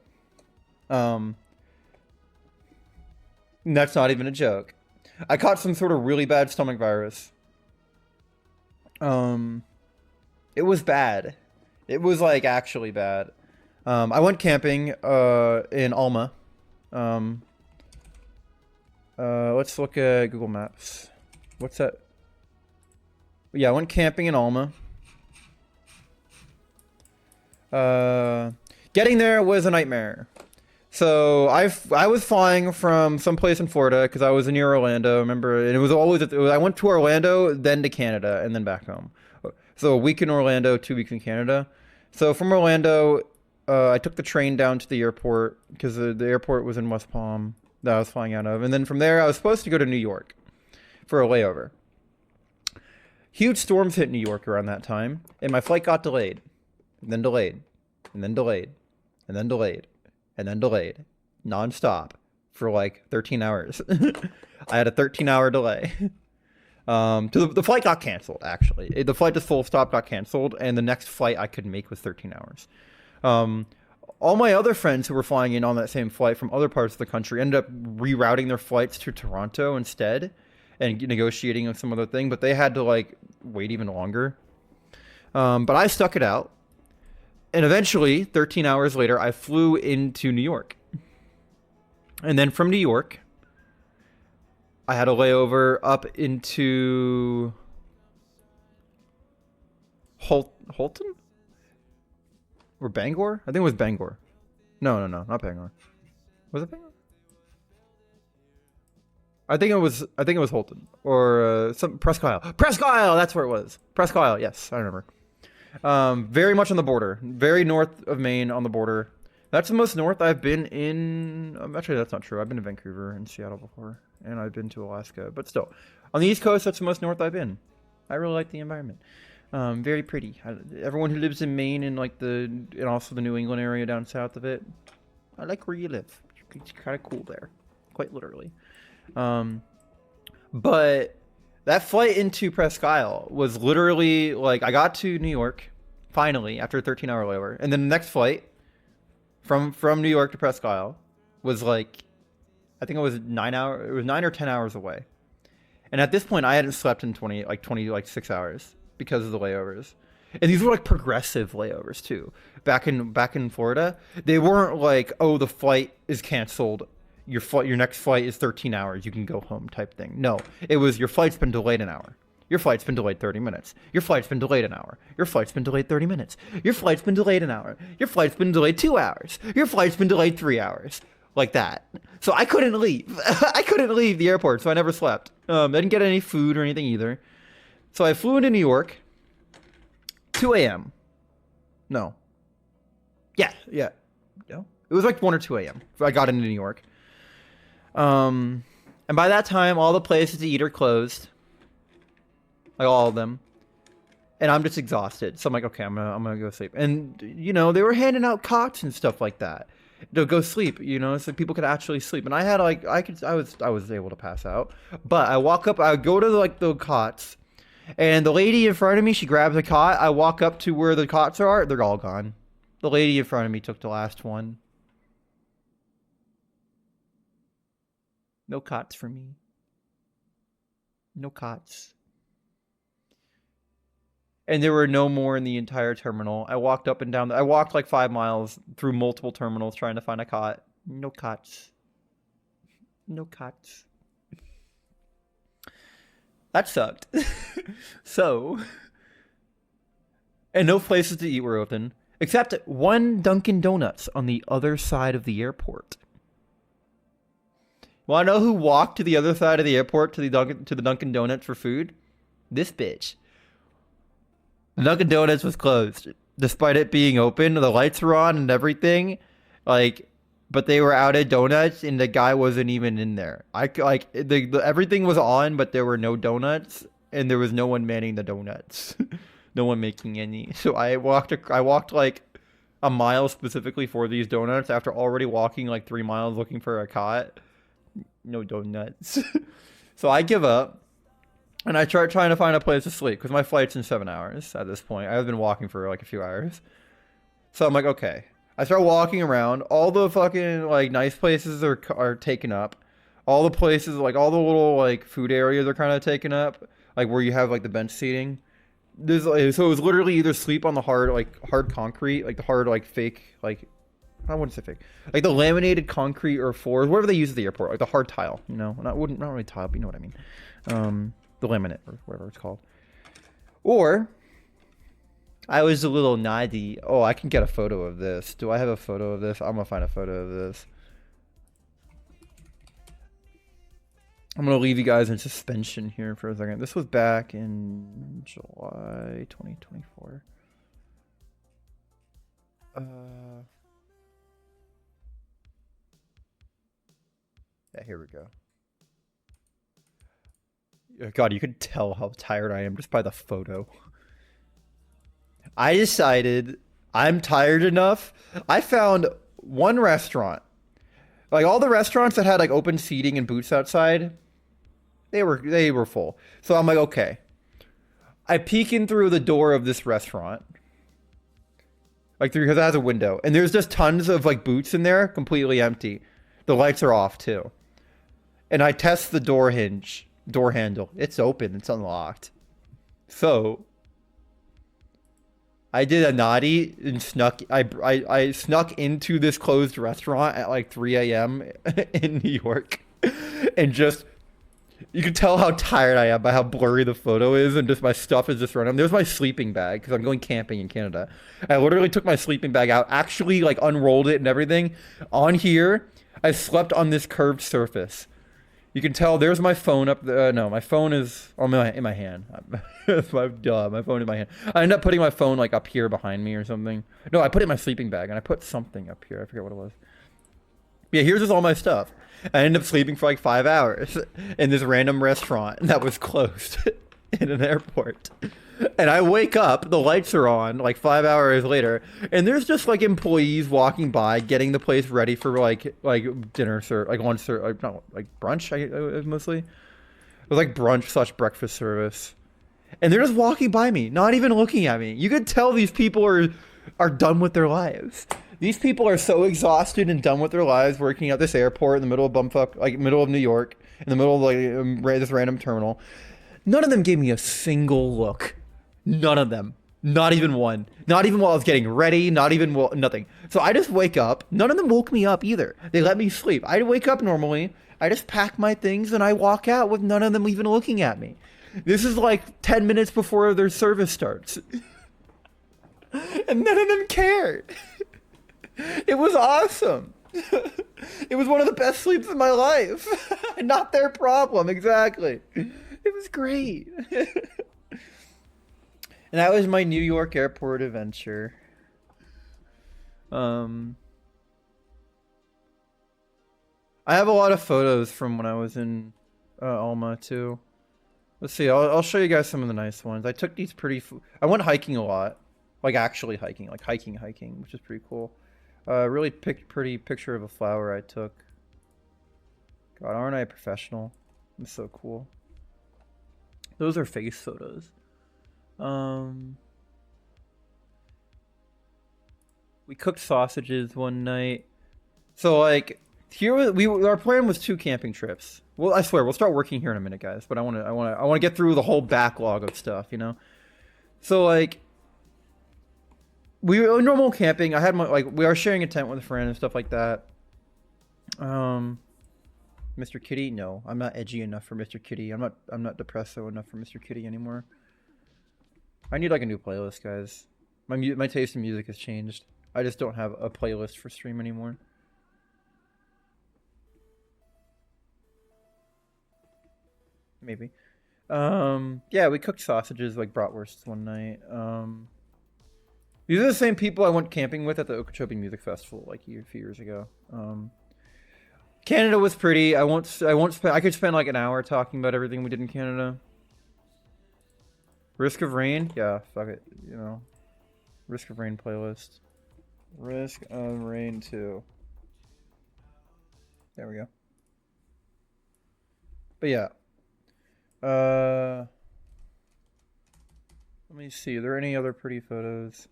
That's not even a joke. I caught some sort of really bad stomach virus. It was bad. It was like actually bad. I went camping in Alma. Let's look at Google Maps. What's that? Yeah, I went camping in Alma. Getting there was a nightmare. So I was flying from someplace in Florida because I was near Orlando. Remember, and it was always I went to Orlando, then to Canada, and then back home. So a week in Orlando, 2 weeks in Canada. So from Orlando, I took the train down to the airport because the airport was in West Palm that I was flying out of, and then from there I was supposed to go to New York for a layover. Huge storms hit New York around that time, and my flight got delayed, and then delayed, and then delayed, and then delayed. And then delayed, non-stop, for like 13 hours. I had a 13-hour delay. The flight got canceled, actually. The flight to full stop got canceled, and the next flight I could make was 13 hours. All my other friends who were flying in on that same flight from other parts of the country ended up rerouting their flights to Toronto instead, and negotiating on some other thing, but they had to like wait even longer. But I stuck it out. And eventually, 13 hours later, I flew into New York. And then from New York, I had a layover up into Holton? Or Bangor? I think it was Bangor. No, not Bangor. Was it Bangor? I think it was Holton or some Presque Isle. Presque Isle, that's where it was. Presque Isle, yes, I remember. Very much on the border, very north of Maine on the border. That's the most north I've been in. Actually, that's not true. I've been to Vancouver and Seattle before, and I've been to Alaska. But still, on the East Coast, that's the most north I've been. I really like the environment. Very pretty. Everyone who lives in Maine and and also the New England area down south of it, I like where you live. It's kind of cool there, quite literally. But that flight into Presque Isle was literally like I got to New York finally after a 13-hour layover, and then the next flight from New York to Presque Isle was like I think it was 9 hours. It was 9 or 10 hours away, and at this point I hadn't slept in 6 hours because of the layovers, and these were like progressive layovers too. Back in Florida, they weren't like, oh, the flight is canceled. Your next flight is 13 hours. You can go home type thing. No, it was your flight's been delayed an hour. Your flight's been delayed 30 minutes. Your flight's been delayed an hour. Your flight's been delayed 30 minutes. Your flight's been delayed an hour. Your flight's been delayed 2 hours. Your flight's been delayed 3 hours. Like that. So I couldn't leave. I couldn't leave the airport, so I never slept. I didn't get any food or anything either. So I flew into New York. 2 a.m. No. Yeah. No. It was like 1 or 2 a.m. I got into New York. And by that time, all the places to eat are closed. Like all of them. And I'm just exhausted. So I'm like, okay, I'm gonna go sleep. And they were handing out cots and stuff like that to go sleep. So people could actually sleep. And I had I was able to pass out. But I go to the cots, and the lady in front of me, she grabs a cot. I walk up to where the cots are. They're all gone. The lady in front of me took the last one. No cots for me. No cots. And there were no more in the entire terminal. I walked up and down. I walked like 5 miles through multiple terminals trying to find a cot. No cots. No cots. That sucked. So, and no places to eat were open, except one Dunkin' Donuts on the other side of the airport. Want to know who walked to the other side of the airport to the Dunkin' Donuts for food? This bitch. The Dunkin' Donuts was closed, despite it being open. The lights were on and everything, like, but they were out of donuts, and the guy wasn't even in there. Everything was on, but there were no donuts, and there was no one manning the donuts, no one making any. So I walked like a mile specifically for these donuts after already walking like 3 miles looking for a cot. No donuts. So I give up. And I tried trying to find a place to sleep because my flight's in 7 hours at this point. I've been walking for like a few hours. So I'm like, okay. I start walking around. All the fucking like nice places are taken up. All the places, like all the little like food areas are kind of taken up. Like where you have like the bench seating. So it was literally either sleep on the hard concrete, like the hard like fake, like I wouldn't say fake, like the laminated concrete or floors, whatever they use at the airport, like the hard tile, you know, not really tile, but you know what I mean. The laminate or whatever it's called. Or I was a little naughty. Oh, I can get a photo of this. Do I have a photo of this? I'm gonna find a photo of this. I'm gonna leave you guys in suspension here for a second. This was back in July 2024. Yeah, here we go. God, you can tell how tired I am just by the photo. I decided I'm tired enough. I found one restaurant. Like all the restaurants that had like open seating and booths outside, they were full. So I'm like, okay. I peek in through the door of this restaurant. Like because it has a window. And there's just tons of like booths in there, completely empty. The lights are off too. And I test the door handle. It's open. It's unlocked. So I did a naughty and snuck. I snuck into this closed restaurant at like 3 a.m. in New York, and just you can tell how tired I am by how blurry the photo is, and just my stuff is just running. There's my sleeping bag because I'm going camping in Canada. I literally took my sleeping bag out, actually like unrolled it and everything. On here, I slept on this curved surface. You can tell there's my phone up there. No, my phone is in my hand. That's my phone in my hand. I ended up putting my phone like up here behind me or something. No, I put it in my sleeping bag and I put something up here. I forget what it was. Yeah, here's just all my stuff. I ended up sleeping for like 5 hours in this random restaurant that was closed in an airport. And I wake up, the lights are on like 5 hours later, and there's just like employees walking by getting the place ready for like dinner, like lunch, not like brunch. Mostly it was like brunch / breakfast service, and they're just walking by me, not even looking at me. You could tell these people are done with their lives. These people are so exhausted and done with their lives working at this airport in the middle of bumfuck, like middle of New York, in the middle of like this random terminal. None of them gave me a single look. None of them. Not even one. Not even while I was getting ready. Not even nothing. So I just wake up. None of them woke me up either. They let me sleep. I wake up normally. I just pack my things and I walk out with none of them even looking at me. This is like 10 minutes before their service starts. And none of them cared. It was awesome. It was one of the best sleeps of my life. Not their problem, exactly. It was great. And that was my New York airport adventure. I have a lot of photos from when I was in Alma too. Let's see. I'll show you guys some of the nice ones. I took these I went hiking a lot, like actually hiking, like hiking, which is pretty cool. Really pretty picture of a flower I took. God, aren't I a professional? I'm so cool. Those are face photos. We cooked sausages one night. So like Our plan was 2 camping trips. Well, I swear we'll start working here in a minute, guys. But I want to get through the whole backlog of stuff, you know. So like, we were normal camping. I had we are sharing a tent with a friend and stuff like that. Mr. Kitty, no, I'm not edgy enough for Mr. Kitty. I'm not depresso enough for Mr. Kitty anymore. I need like a new playlist, guys. My taste in music has changed. I just don't have a playlist for stream anymore. Maybe. Yeah, we cooked sausages like bratwursts one night. These are the same people I went camping with at the Okeechobee Music Festival like a few years ago. Canada was pretty. I could spend like an hour talking about everything we did in Canada. Risk of Rain? Yeah, fuck it. You know. Risk of Rain playlist. Risk of Rain 2. There we go. But yeah. Let me see. Are there any other pretty photos?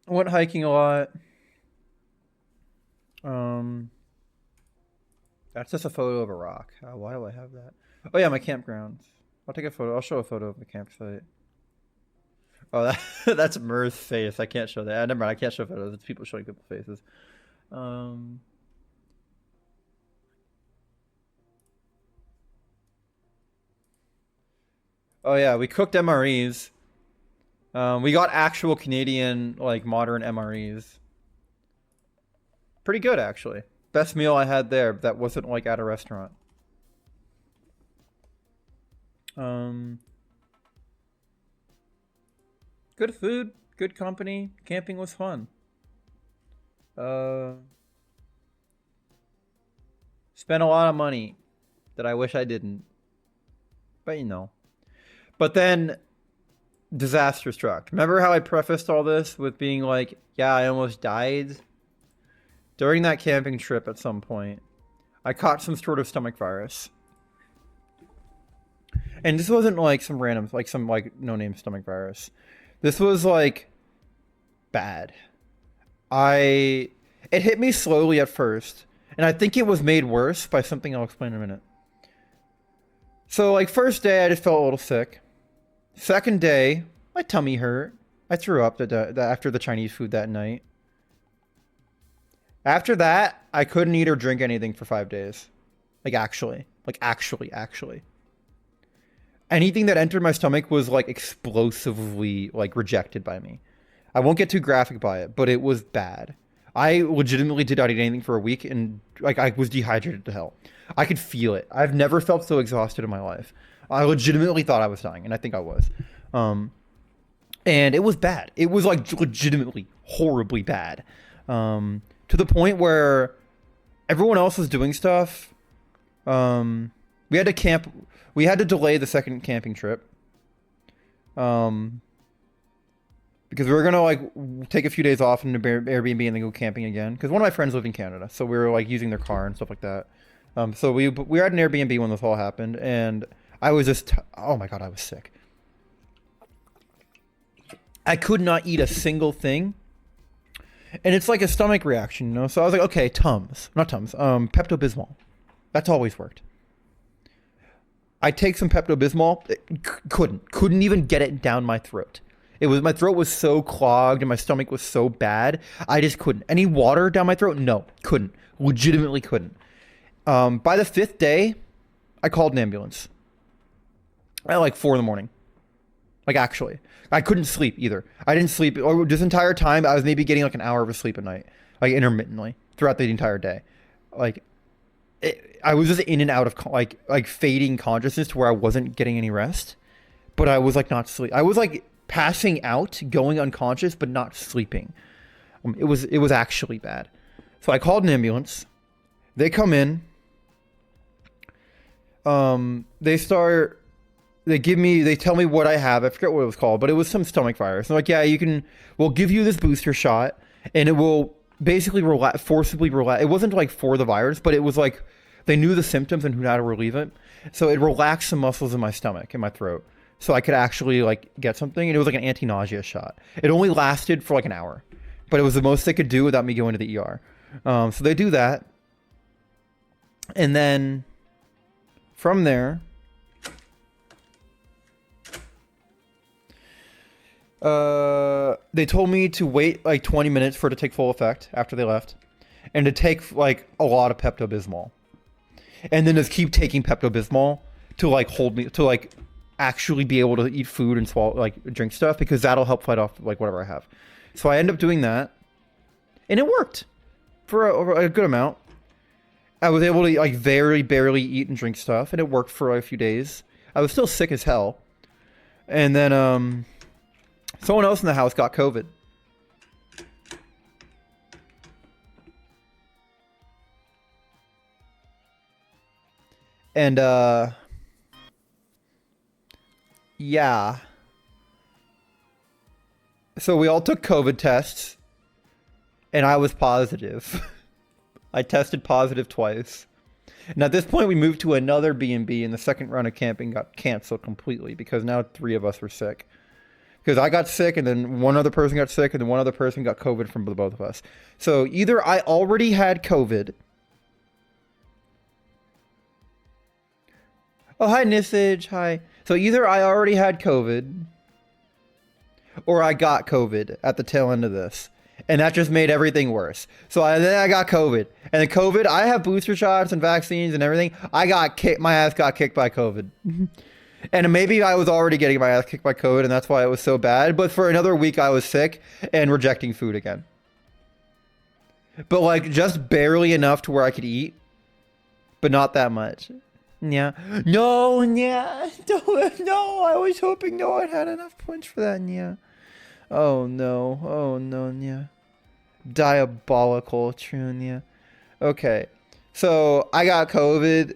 I went hiking a lot. That's just a photo of a rock. Why do I have that? Oh yeah, my campgrounds. I'll take a photo. I'll show a photo of the campsite. Oh, that's Mur's face. I can't show that. Never mind. I can't show photos. It's people showing people's faces. Oh yeah, we cooked MREs. We got actual Canadian, like, modern MREs. Pretty good, actually. Best meal I had there that wasn't, like, at a restaurant. Good food, good company. Camping was fun. Spent a lot of money that I wish I didn't. But, you know. But then, disaster struck. Remember how I prefaced all this with being like, yeah, I almost died? During that camping trip at some point, I caught some sort of stomach virus. And this wasn't like some random, like some like no-name stomach virus. This was like bad. It hit me slowly at first, and I think it was made worse by something I'll explain in a minute. So like first day, I just felt a little sick. Second day, my tummy hurt. I threw up after the Chinese food that night. After that, I couldn't eat or drink anything for 5 days. Like actually. Anything that entered my stomach was like explosively like rejected by me. I won't get too graphic by it, but it was bad. I legitimately did not eat anything for a week, and like I was dehydrated to hell. I could feel it. I've never felt so exhausted in my life. I legitimately thought I was dying, and I think I was. And it was bad. It was like legitimately horribly bad. To the point where everyone else was doing stuff. We had to camp. We had to delay the second camping trip. Because we were gonna like take a few days off in an Airbnb and then go camping again. Because one of my friends lived in Canada, so we were like using their car and stuff like that. So we were at an Airbnb when this all happened, and I was just oh my god, I was sick. I could not eat a single thing. And it's like a stomach reaction, you know? So I was like, okay, Pepto-Bismol. That's always worked. I take some Pepto-Bismol. Couldn't even get it down my throat. My throat was so clogged and my stomach was so bad. I just couldn't. Any water down my throat? No, couldn't. Legitimately couldn't. By the 5th day, I called an ambulance. At like 4 in the morning. Like actually. I couldn't sleep either. I didn't sleep this entire time. I was maybe getting like an hour of sleep a night, like intermittently throughout the entire day. Like I was just in and out of like fading consciousness to where I wasn't getting any rest, but I was like not sleep. I was like passing out, going unconscious, but not sleeping. It was actually bad. So I called an ambulance. They come in. They tell me what I have. I forget what it was called, but it was some stomach virus. They're like, yeah, we'll give you this booster shot, and it will basically forcibly relax. It wasn't like for the virus, but it was like, they knew the symptoms and knew how to relieve it. So it relaxed some muscles in my stomach, in my throat. So I could actually like get something, and it was like an anti-nausea shot. It only lasted for like an hour, but it was the most they could do without me going to the ER. So they do that. And then from there, they told me to wait like 20 minutes for it to take full effect after they left, and to take like a lot of Pepto-Bismol, and then just keep taking Pepto-Bismol to like hold me, to like actually be able to eat food and swallow, like drink stuff, because that'll help fight off like whatever I have. So I end up doing that, and it worked for a good amount. I was able to like very barely eat and drink stuff, and it worked for a few days. I was still sick as hell, and then someone else in the house got COVID. And yeah. So we all took COVID tests, and I was positive. I tested positive twice. And at this point, we moved to another B&B, and the second round of camping got canceled completely because now 3 of us were sick. Because I got sick, and then one other person got sick, and then one other person got COVID from the both of us. So either I already had COVID. Oh, hi, Nisage. Hi. So either I already had COVID, or I got COVID at the tail end of this. And that just made everything worse. So then I got COVID. And the COVID, I have booster shots and vaccines and everything. I got kicked. My ass got kicked by COVID. And maybe I was already getting my ass kicked by COVID, and that's why it was so bad. But for another week, I was sick and rejecting food again. But like just barely enough to where I could eat, but not that much. Yeah. No, yeah. No, I was hoping no one had enough points for that, yeah. Oh no. Oh no, yeah. Diabolical, true, yeah. Okay. So I got COVID.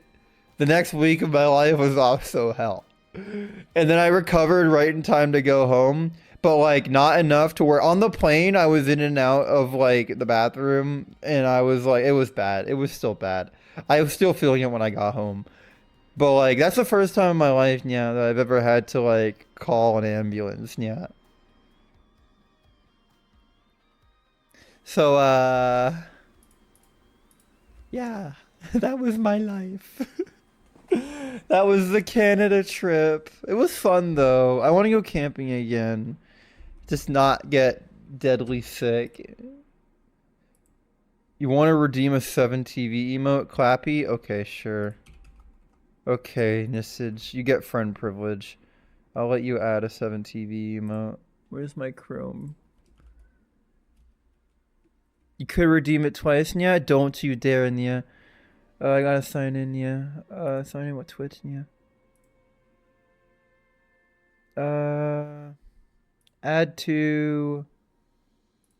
The next week of my life was also hell. And then I recovered right in time to go home. But like not enough to where on the plane I was in and out of like the bathroom, and I was like, it was bad. It was still bad. I was still feeling it when I got home. But like that's the first time in my life, yeah, that I've ever had to like call an ambulance, yeah. So yeah, that was my life. That was the Canada trip. It was fun though. I want to go camping again. Just not get deadly sick. You want to redeem a 7 TV emote, Clappy? Okay, sure. Okay, Nisage, you get friend privilege. I'll let you add a 7 TV emote. Where's my Chrome? You could redeem it twice, yeah? Don't you dare, yeah. I gotta sign in, yeah. Sign in with Twitch, yeah. Add to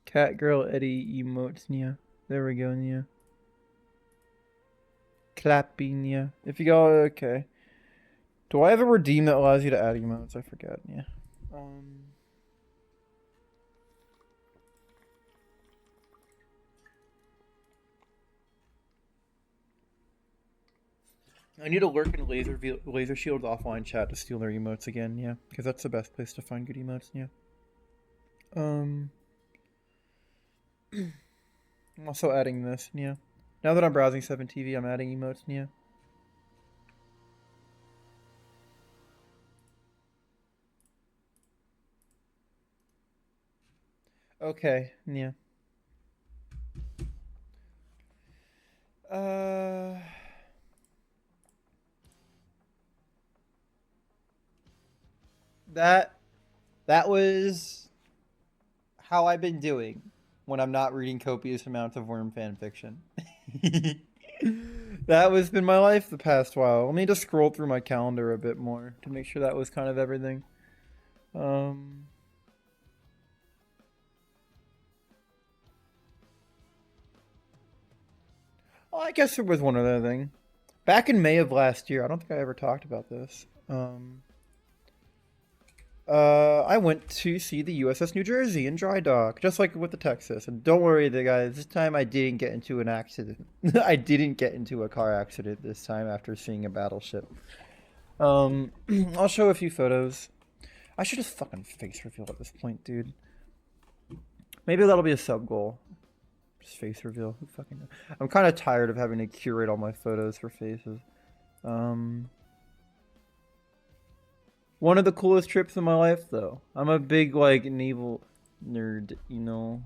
CatGirlEddie emotes, yeah. There we go, yeah. Clapping, yeah. If you go, okay. Do I have a redeem that allows you to add emotes? I forget, yeah. I need to lurk in Laser Shield's offline chat to steal their emotes again, yeah. Because that's the best place to find good emotes, yeah. I'm also adding this, yeah. Now that I'm browsing 7TV, I'm adding emotes, yeah. Okay, yeah. That was how I've been doing when I'm not reading copious amounts of Worm fan fiction. That has been my life the past while. Let me just scroll through my calendar a bit more to make sure that was kind of everything. Oh, I guess there was one other thing. Back in May of last year, I don't think I ever talked about this. I went to see the USS New Jersey in dry dock, just like with the Texas. And don't worry, guys, this time I didn't get into an accident. I didn't get into a car accident this time after seeing a battleship. I'll show a few photos. I should just fucking face reveal at this point, dude. Maybe that'll be a sub goal. Just face reveal. Who fucking knows? I'm kind of tired of having to curate all my photos for faces. One of the coolest trips in my life, though. I'm a big, like, naval nerd, you know.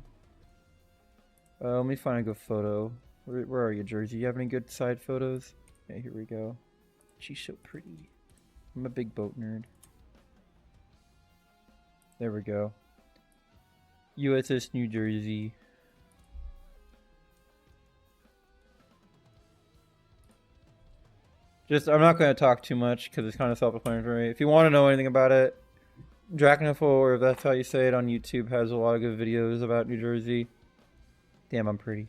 Let me find a good photo. Where are you, Jersey? You have any good side photos? Yeah, here we go. She's so pretty. I'm a big boat nerd. There we go. USS New Jersey. I'm not going to talk too much because it's kind of self-explanatory. If you want to know anything about it, Draconiffle, or if that's how you say it on YouTube, has a lot of good videos about New Jersey. Damn, I'm pretty.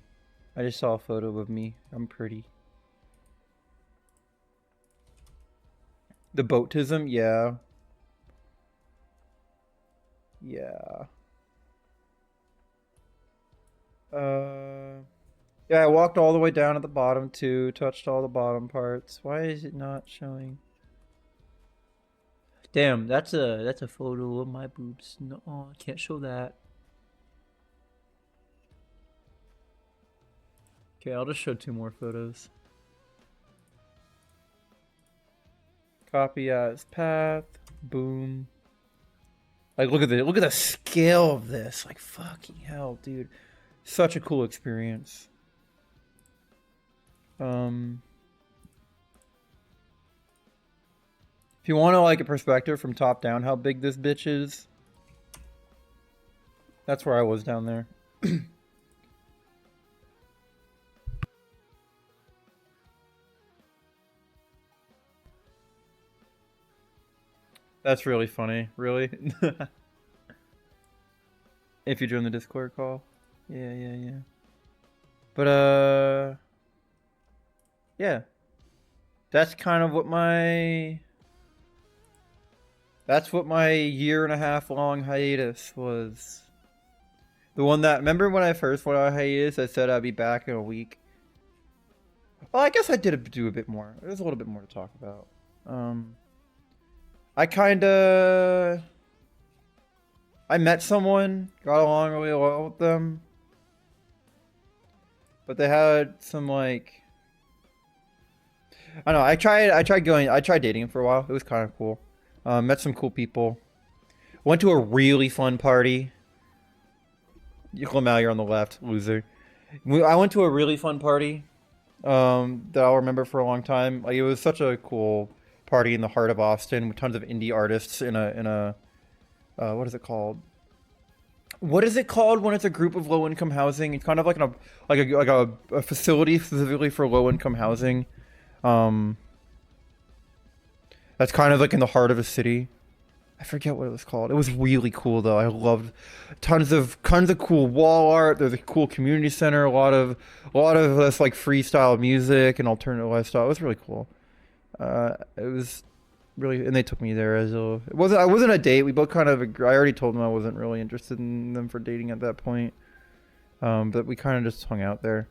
I just saw a photo of me. I'm pretty. The boatism? Yeah. Yeah. Yeah, I walked all the way down at the bottom too, touched all the bottom parts. Why is it not showing? Damn, that's a photo of my boobs. No, I can't show that. Okay, I'll just show 2 more photos. Copy as path. Boom. Like, look at the scale of this. Like, fucking hell, dude. Such a cool experience. If you want to, like, a perspective from top down how big this bitch is, that's where I was down there. That's really funny. Really? If you join the Discord call. Yeah. But, yeah. That's kind of what my... That's what my 1.5 year long hiatus was. The one that... Remember when I first went on hiatus, I said I'd be back in a week? Well, I guess I did do a bit more. There's a little bit more to talk about. I met someone, got along really well with them. But they had some, like... I don't know, I tried dating for a while. It was kind of cool. Met some cool people. Went to a really fun party. Lamau, you're on the left, loser. I went to a really fun party that I'll remember for a long time. Like, it was such a cool party in the heart of Austin with tons of indie artists in a what is it called? What is it called when it's a group of low-income housing? It's kind of like a facility specifically for low-income housing. That's kind of like in the heart of a city. I forget what it was called. It was really cool though. I loved tons of cool wall art. There's a cool community center. A lot of this like freestyle music and alternative lifestyle. It was really cool. It was really, and they took me there as a. I wasn't a date. We both kind of. I already told them I wasn't really interested in them for dating at that point. But we kind of just hung out there.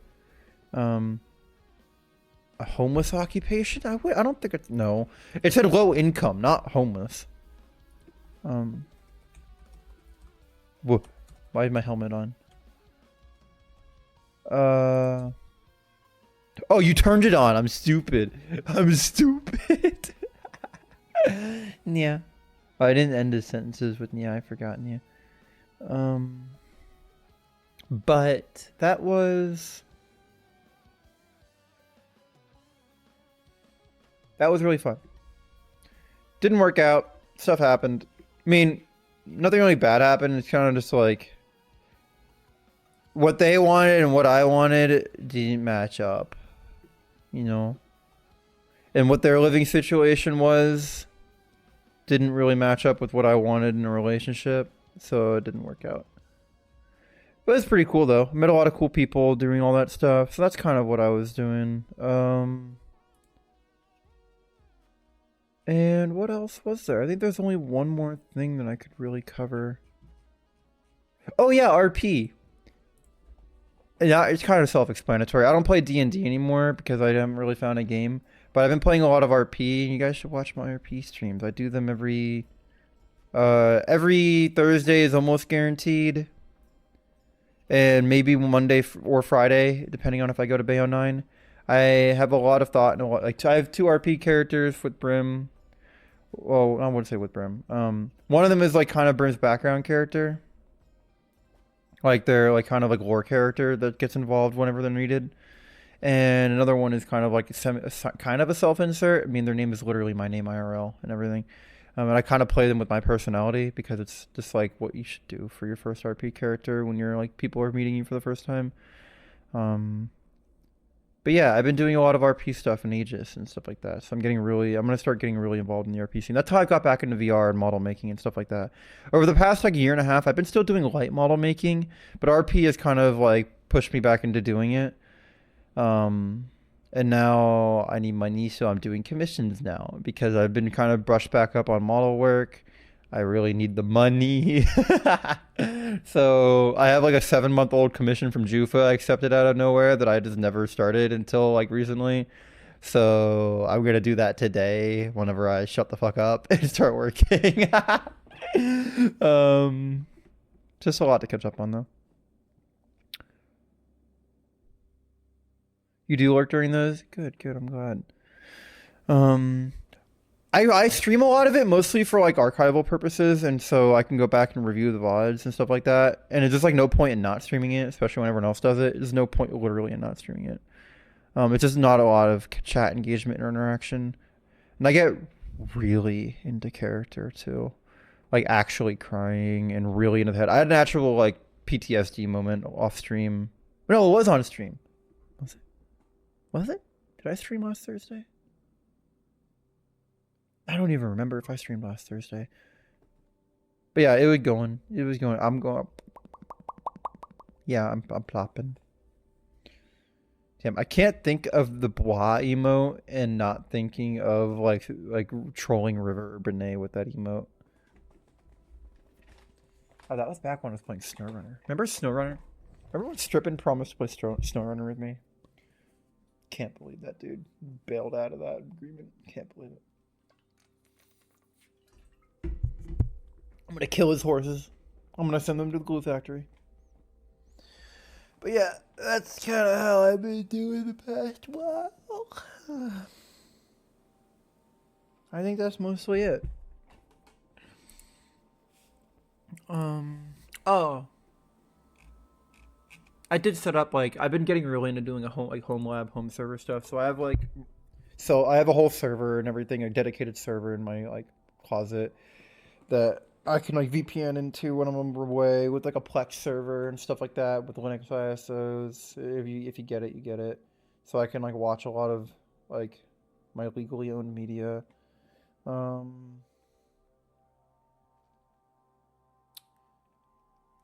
A homeless occupation? I don't think it's... No. It said low income, not homeless. Whoa. Why is my helmet on? Oh, you turned it on. I'm stupid. Yeah. Oh, I didn't end his sentences with yeah, I forgot yeah. But that was really fun. Didn't work out. Stuff happened. I mean, nothing really bad happened. It's kind of just like what they wanted and what I wanted didn't match up, you know? And what their living situation was didn't really match up with what I wanted in a relationship, so it didn't work out. But it's pretty cool though. Met a lot of cool people doing all that stuff, so that's kind of what I was doing. And what else was there? I think there's only one more thing that I could really cover. Oh yeah, RP. Yeah, it's kind of self-explanatory. I don't play D&D anymore because I haven't really found a game. But I've been playing a lot of RP, and you guys should watch my RP streams. I do them every Thursday is almost guaranteed. and maybe Monday or Friday, depending on if I go to Bayo 9. I have a lot of thought and a lot, like I have 2 RP characters with Brim. Well, I wouldn't say with Brim. One of them is like kind of Brim's background character. Like they're like kind of like lore character that gets involved whenever they're needed. And another one is kind of like kind of a self-insert. I mean, their name is literally my name IRL and everything. And I kind of play them with my personality because it's just like what you should do for your first RP character when you're like people are meeting you for the first time. But yeah, I've been doing a lot of RP stuff in Aegis and stuff like that. So I'm gonna start getting really involved in the RP scene. That's how I got back into VR and model making and stuff like that. Over the past like year and a half, I've been still doing light model making, but RP has kind of like pushed me back into doing it. And now I need money, so I'm doing commissions now because I've been kind of brushed back up on model work. I really need the money. So I have like a 7-month-old commission from Jufa I accepted out of nowhere that I just never started until like recently. So I'm gonna do that today whenever I shut the fuck up and start working. Just a lot to catch up on though. You do work during those? Good, I'm glad. I stream a lot of it mostly for like archival purposes, and so I can go back and review the VODs and stuff like that. And it's just like no point in not streaming it, especially when everyone else does it. There's no point literally in not streaming it. It's just not a lot of chat engagement or interaction. And I get really into character too. Like actually crying and really into the head. I had an actual like PTSD moment off stream. No, it was on stream. Was it? Did I stream last Thursday? I don't even remember if I streamed last Thursday. But yeah, it was going. I'm going. Yeah, I'm plopping. Damn, I can't think of the blah emote and not thinking of like trolling River or Brene with that emote. Oh, that was back when I was playing SnowRunner. Remember SnowRunner? Remember when Strippin promised to play SnowRunner with me? Can't believe that dude bailed out of that agreement. Can't believe it. I'm gonna kill his horses. I'm gonna send them to the glue factory. But yeah, that's kind of how I've been doing the past while. I think that's mostly it. Oh. I did set up like I've been getting really into doing a home lab, home server stuff. So I have a whole server and everything, a dedicated server in my like closet that I can like VPN into when I'm away with like a Plex server and stuff like that with Linux ISOs. If you get it, you get it. So I can like watch a lot of like my legally owned media.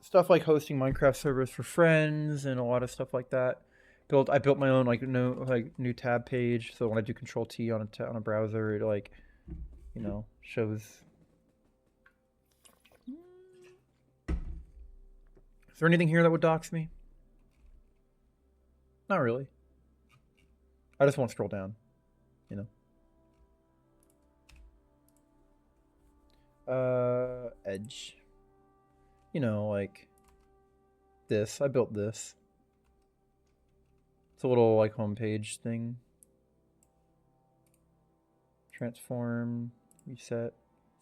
Stuff like hosting Minecraft servers for friends and a lot of stuff like that. I built my own like new tab page, so when I do Control T on a browser, it like, you know, shows. Is there anything here that would dox me? Not really. I just won't scroll down, you know. Edge. You know, like this. I built this. It's a little like homepage thing. Transform, reset,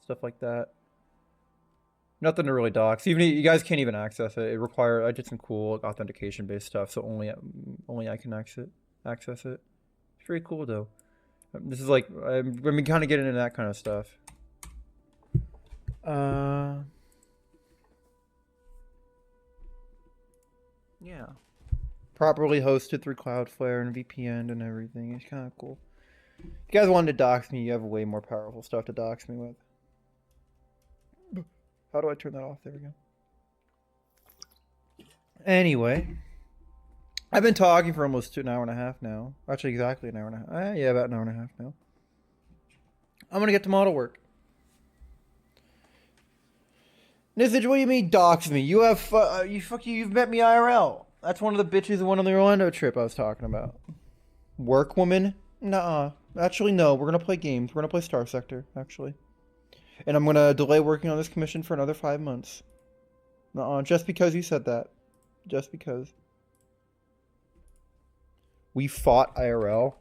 stuff like that. Nothing to really dox. Even you guys can't even access it. I did some cool authentication based stuff, so only I can access it. It's very cool though. This is like I've been kind of getting into that kind of stuff. Yeah. Properly hosted through Cloudflare and VPN and everything. It's kind of cool. If you guys wanted to dox me, you have way more powerful stuff to dox me with. How do I turn that off? There we go. Anyway. I've been talking for almost an hour and a half now. Actually, exactly an hour and a half. Yeah, about an hour and a half now. I'm gonna get to model work. Nizage, what do you mean dox me? You have you've met me IRL. That's one of the bitches who went on the Orlando trip I was talking about. Work woman? Nuh-uh. Actually, no. We're gonna play games. We're gonna play Star Sector, actually. And I'm gonna delay working on this commission for another 5 months. Nuh-uh. Just because you said that. Just because. We fought IRL.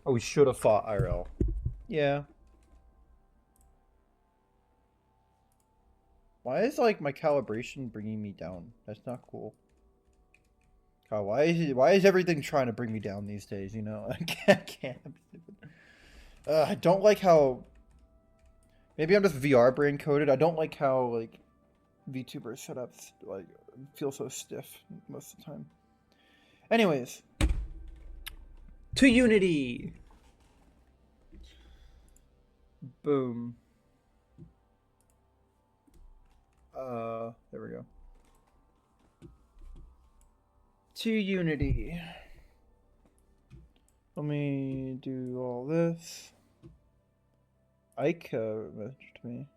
Oh, we should have fought IRL. Yeah. Why is like my calibration bringing me down? That's not cool. God, why is everything trying to bring me down these days? You know, I can't. I don't like how. Maybe I'm just VR brain coded. I don't like how like VTuber setups like feel so stiff most of the time. Anyways, to Unity. Boom. There we go. To Unity. Let me do all this. Ike messaged me.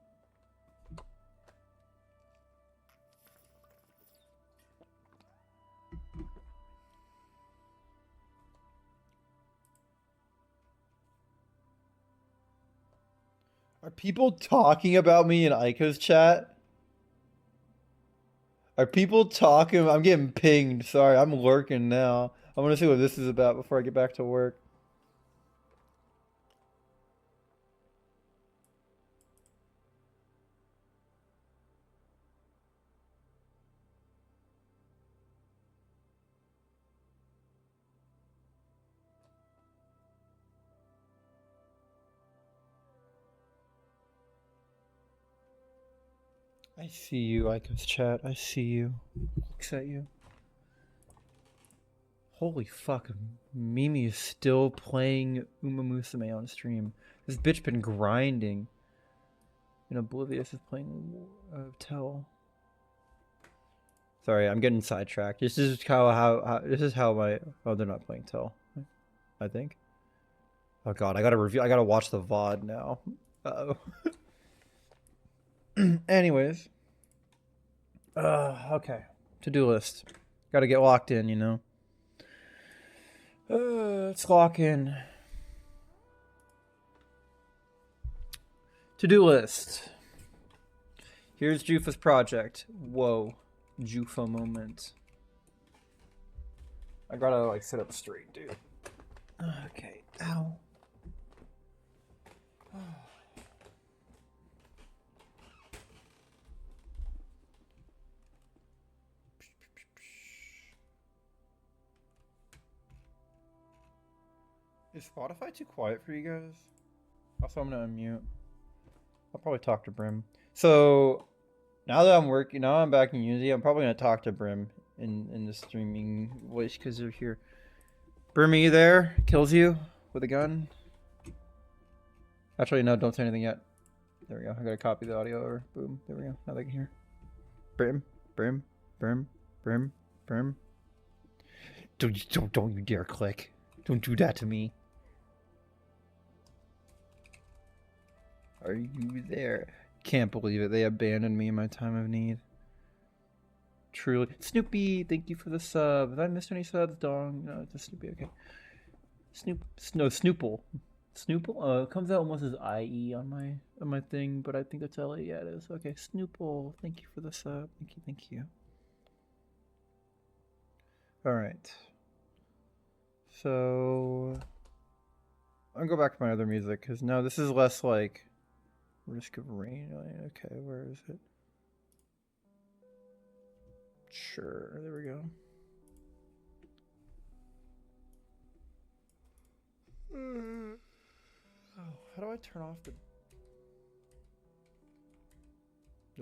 Are people talking about me in Ika's chat? Are people talking? I'm getting pinged. Sorry, I'm lurking now. I want to see what this is about before I get back to work. I see you, Ika's chat. I see you. Looks at you. Holy fuck, Mimi is still playing Uma Musume on stream. This bitch been grinding. And Oblivious is playing Tell. Sorry, I'm getting sidetracked. This is how this is how my they're not playing Tell. I think. Oh god, I gotta watch the VOD now. Uh-oh. Anyways. Okay. To-do list. Gotta get locked in, you know. Let's lock in. To-do list. Here's Jufa's project. Whoa. Jufa moment. I gotta like sit up straight, dude. Okay. Ow. Is Spotify too quiet for you guys? Also, I'm gonna unmute. I'll probably talk to Brim. So now that I'm working, now I'm back in Unity, I'm probably gonna talk to Brim in the streaming voice because they're here. Brim, are you there? Kills you with a gun? Actually, no, don't say anything yet. There we go. I gotta copy the audio over. Boom. There we go. Now they can hear. Brim, Brim, Brim, Brim, Brim. Don't you dare click. Don't do that to me. Are you there? Can't believe it. They abandoned me in my time of need. Truly. Snoopy, thank you for the sub. Have I missed any subs, Dong? No, it's a Snoopy. Okay. Snoople. Snoople? It comes out almost as IE on my thing, but I think that's LA. Yeah, it is. Okay, Snoople. Thank you for the sub. Thank you. Alright. So I'm gonna go back to my other music because now this is less like Risk of Rain. Okay, where is it? Sure, there we go. Oh, how do I turn off the?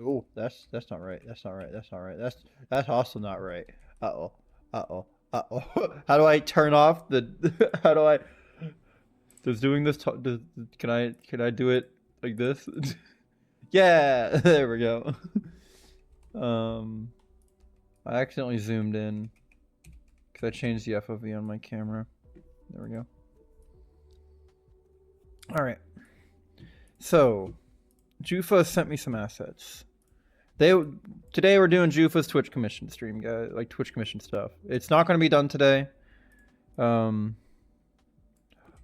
Oh, that's not right. That's not right. That's not right. That's also not right. Uh-oh. Uh-oh. Uh-oh. How do I turn off the how do I does doing this can I do it like this? Yeah, there we go. I accidentally zoomed in because I changed the FOV on my camera. There we go. All right. So, Jufa sent me some assets. Today we're doing Jufa's Twitch commission stream, guys, like Twitch commission stuff. It's not going to be done today. A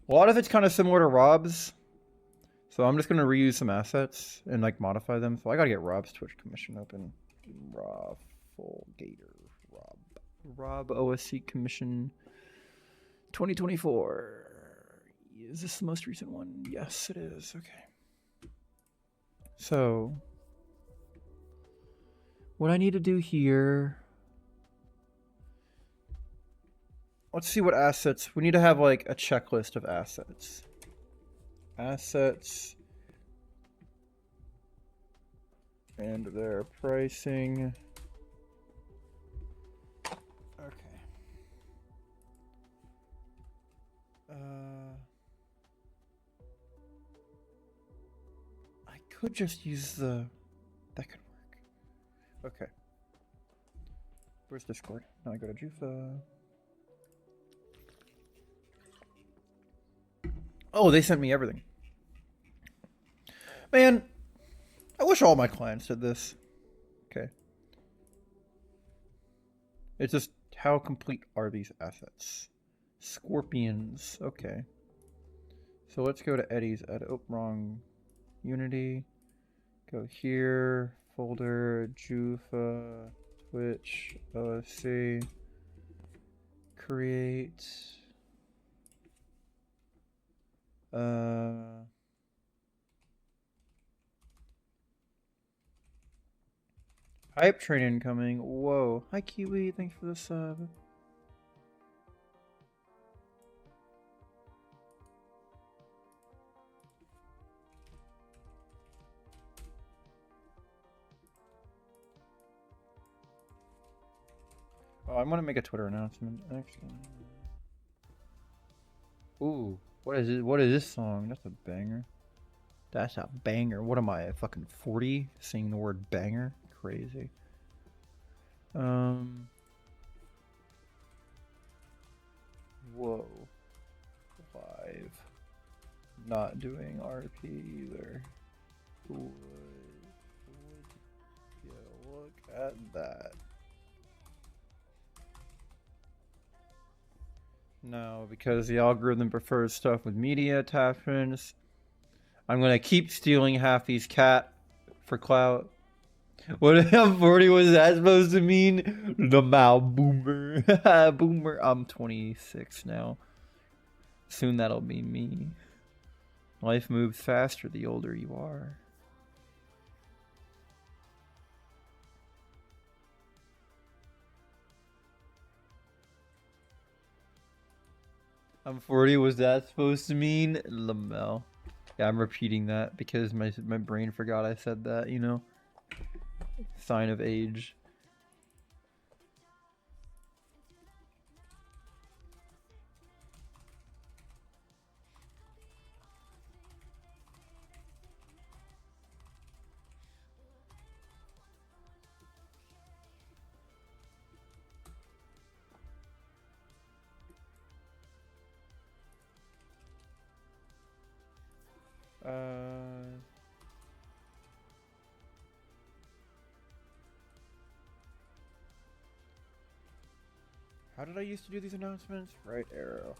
lot of it's kind of similar to Rob's, so I'm just going to reuse some assets and like modify them. So I got to get Rob's Twitch commission open. Raffle Gator Rob. Rob OSC Commission 2024. Is this the most recent one? Yes, it is. Okay. So, what I need to do here... Let's see what assets... We need to have, like, a checklist of assets. Assets... and their pricing... Okay. I could just use the... That could work. Okay. Where's Discord? Now I go to Jufa. Oh, they sent me everything. Man, I wish all my clients did this. Okay. It's just, how complete are these assets? Scorpions. Okay. So let's go to Eddie's edit. Oh, wrong. Unity. Go here. Folder. Jufa. Twitch. OSC. Create. Hype train incoming. Whoa. Hi, Kiwi. Thanks for the sub. Oh, I'm gonna make a Twitter announcement. Actually. Ooh. What is it? What is this song? That's a banger. That's a banger. What am I, fucking 40? Saying the word banger? Crazy. Whoa. Live. Not doing RP either. Yeah, look at that. No, because the algorithm prefers stuff with media attachments. I'm gonna keep stealing half these cat for clout. What I'm 40 was that supposed to mean? The Mao boomer. Boomer. I'm 26 now. Soon that'll be me. Life moves faster the older you are. I'm 40, was that supposed to mean? Lamel. Yeah, I'm repeating that because my brain forgot I said that, you know? Sign of age. How did I used to do these announcements? Right arrow.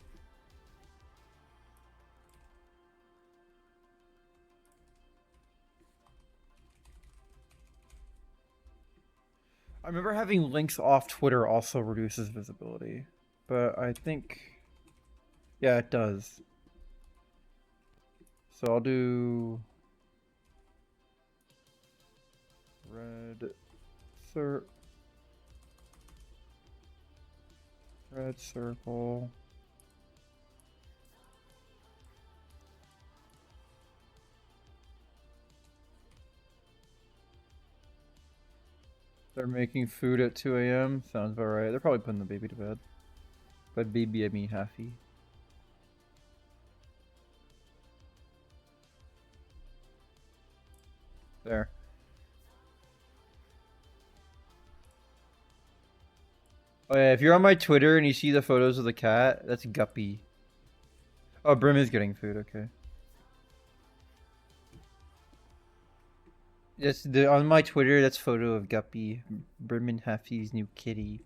I remember having links off Twitter also reduces visibility, but I think, yeah, it does. So I'll do red circle. They're making food at 2 a.m. Sounds about right. They're probably putting the baby to bed. By baby, I mean Happy. There. Oh yeah, if you're on my Twitter and you see the photos of the cat, that's Guppy. Oh, Brim is getting food, okay. Yes, on my Twitter, that's photo of Guppy, Brim and Happy's new kitty.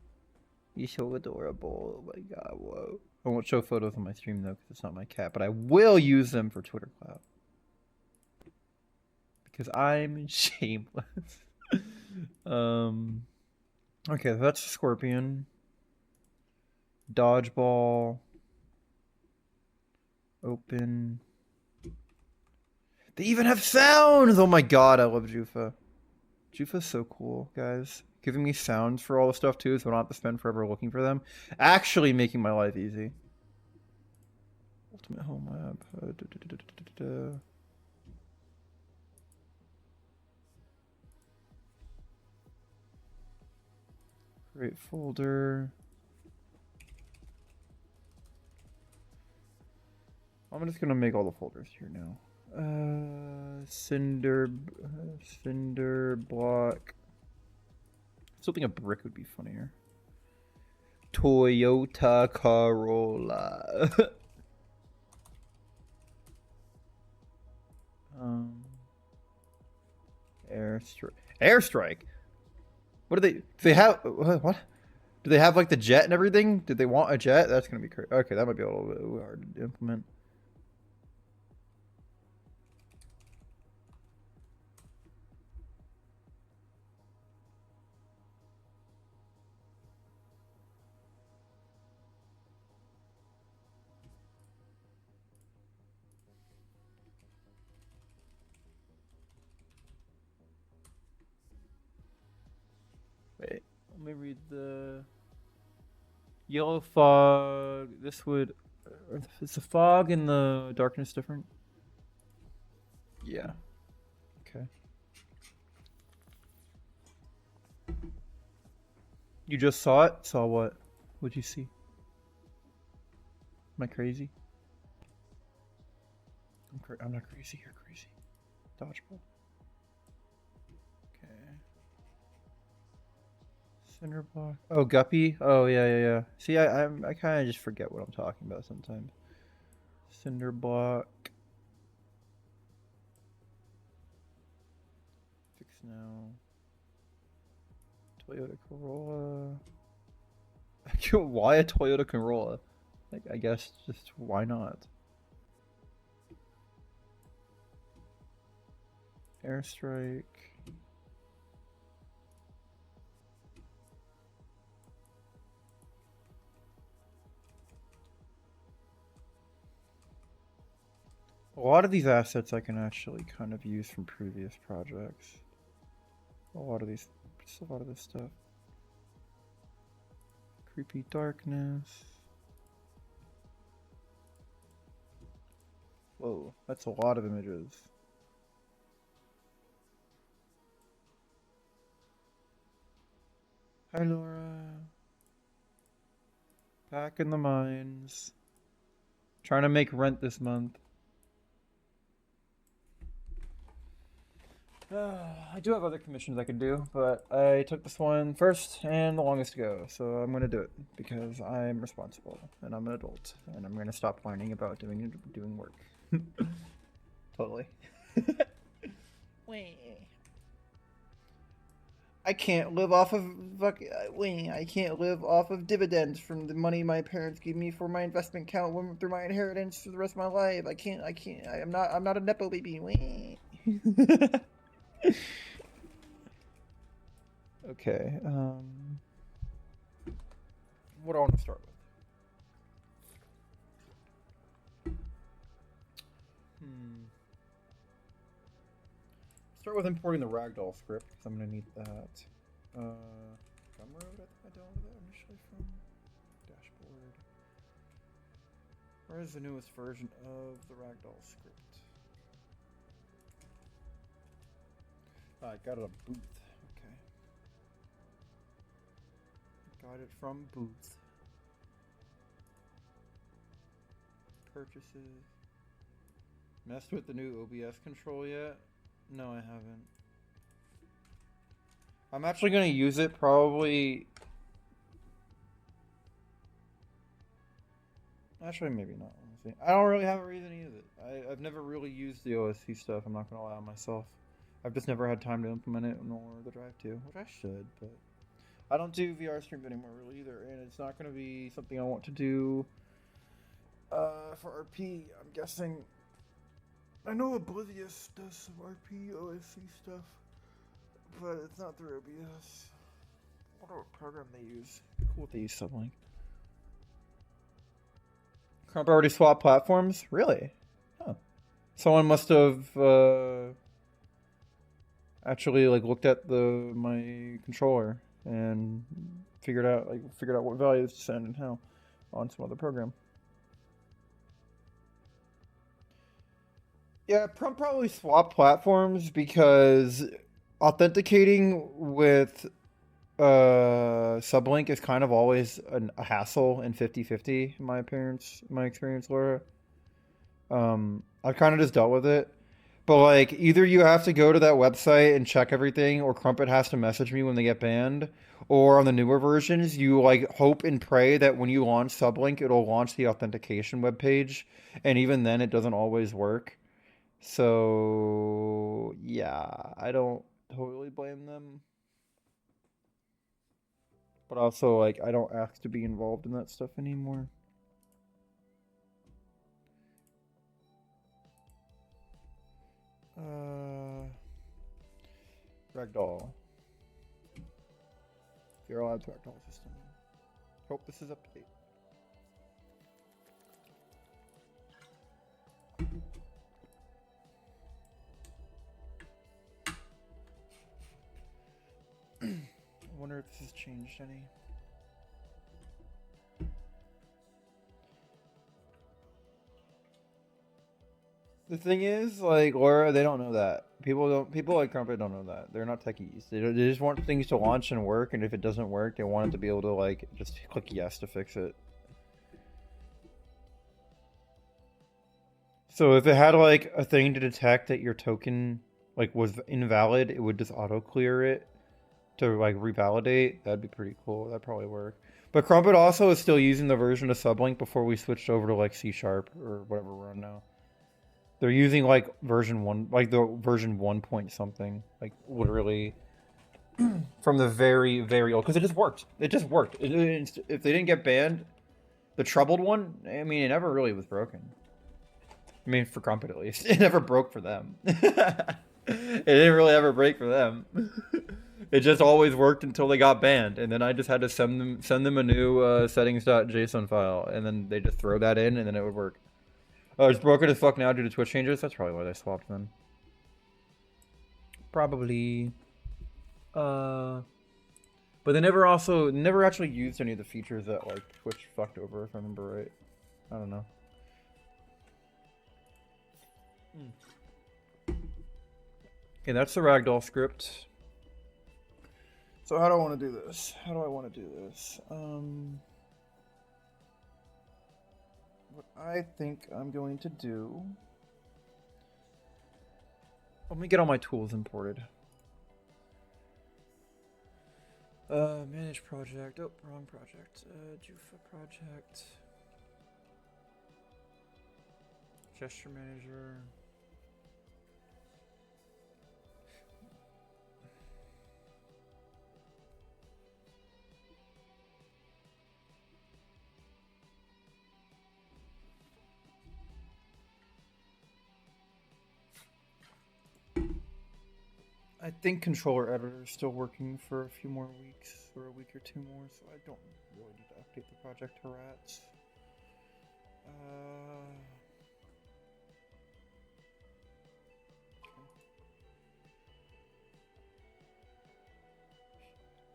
He's so adorable. Oh my god, whoa. I won't show photos on my stream though, because it's not my cat, but I will use them for Twitter Cloud. Because I'm shameless. Okay, that's Scorpion. Dodgeball. Open. They even have sounds! Oh my god, I love Jufa. Jufa's so cool, guys. Giving me sounds for all the stuff too, so I don't have to spend forever looking for them. Actually making my life easy. Ultimate Home Lab. Create folder. I'm just gonna make all the folders here now. Cinder block. Still think a brick would be funnier. Toyota Corolla. Airstrike. What do they? Do they have what? Do they have like the jet and everything? Did they want a jet? That's gonna be crazy. Okay, that might be a little bit hard to implement. Wait, let me read the yellow fog. This would. Is the fog and the darkness different? Yeah. Okay. You just saw it? Saw what? What'd you see? Am I crazy? I'm not crazy. You're crazy. Dodgeball. Okay. Cinder block. Oh, Guppy. Oh yeah. See, I kind of just forget what I'm talking about sometimes. Cinder block. Fix now. Toyota Corolla. Why a Toyota Corolla? Like, I guess just why not? Airstrike. A lot of these assets I can actually kind of use from previous projects. A lot of these, just a lot of this stuff. Creepy darkness. Whoa, that's a lot of images. Hi Laura. Back in the mines. Trying to make rent this month. I do have other commissions I could do, but I took this one first and the longest to go, so I'm gonna do it because I'm responsible and I'm an adult and I'm gonna stop whining about doing work. Totally. I can't live off of I can't live off of dividends from the money my parents gave me for my investment account through my inheritance for the rest of my life. I'm not a nepo baby. Okay, what do I want to start with? Start with importing the ragdoll script, because I'm going to need that. Gumroad, I downloaded that initially from dashboard. Where is the newest version of the ragdoll script? I got it a booth. Okay. Got it from booth. Purchases. Messed with the new OBS control yet? No, I haven't. I'm actually going to use it probably... Actually, maybe not. I don't really have a reason to use it. I've never really used the OSC stuff, I'm not going to lie on myself. I've just never had time to implement it, nor the drive to, which I should, but... I don't do VR streams anymore really either, and it's not going to be something I want to do for RP, I'm guessing. I know Oblivious does some RP OSC stuff, but it's not through OBS. I wonder what program they use. Cool if they use Sublink. Crump already swapped platforms? Really? Huh. Someone must have actually like looked at my controller and figured out what values to send and how on some other program. Yeah, Crump probably swapped platforms because authenticating with sublink is kind of always a hassle in 50/50 in my experience, Laura. I've kind of just dealt with it. But like either you have to go to that website and check everything, or Crumpet has to message me when they get banned, or on the newer versions, you like hope and pray that when you launch sublink, it'll launch the authentication webpage, and even then it doesn't always work. So yeah, I don't totally blame them. But also, like, I don't ask to be involved in that stuff anymore. Ragdoll. Zero Labs Ragdoll system. Hope this is up to date. I wonder if this has changed any. The thing is, like, Laura, they don't know that. People like Crumpet don't know that. They're not techies. They just want things to launch and work, and if it doesn't work, they want it to be able to, like, just click yes to fix it. So if it had, like, a thing to detect that your token, like, was invalid, it would just auto-clear it to, like, revalidate. That'd be pretty cool. That'd probably work. But Crumpet also is still using the version of Sublink before we switched over to, like, C# or whatever we're on now. They're using like version 1, like the version 1 point something, like literally from the very, very old, because it just worked. It just worked. If they didn't get banned, the troubled one, I mean, it never really was broken. I mean, for Crumpet at least. It never broke for them. It didn't really ever break for them. It just always worked until they got banned, and then I just had to send them a new settings.json file, and then they just throw that in, and then it would work. Oh, it's broken as fuck now due to Twitch changes? That's probably why they swapped then. Probably. But they never actually used any of the features that like Twitch fucked over, if I remember right. I don't know. Okay, that's the Ragdoll script. So how do I want to do this? How do I want to do this? What I think I'm going to do... Let me get all my tools imported. Manage project. Oh, wrong project. Jufa project. Gesture manager. I think controller editor is still working for a few more weeks, or a week or two more, so I don't really need to update the project to rats.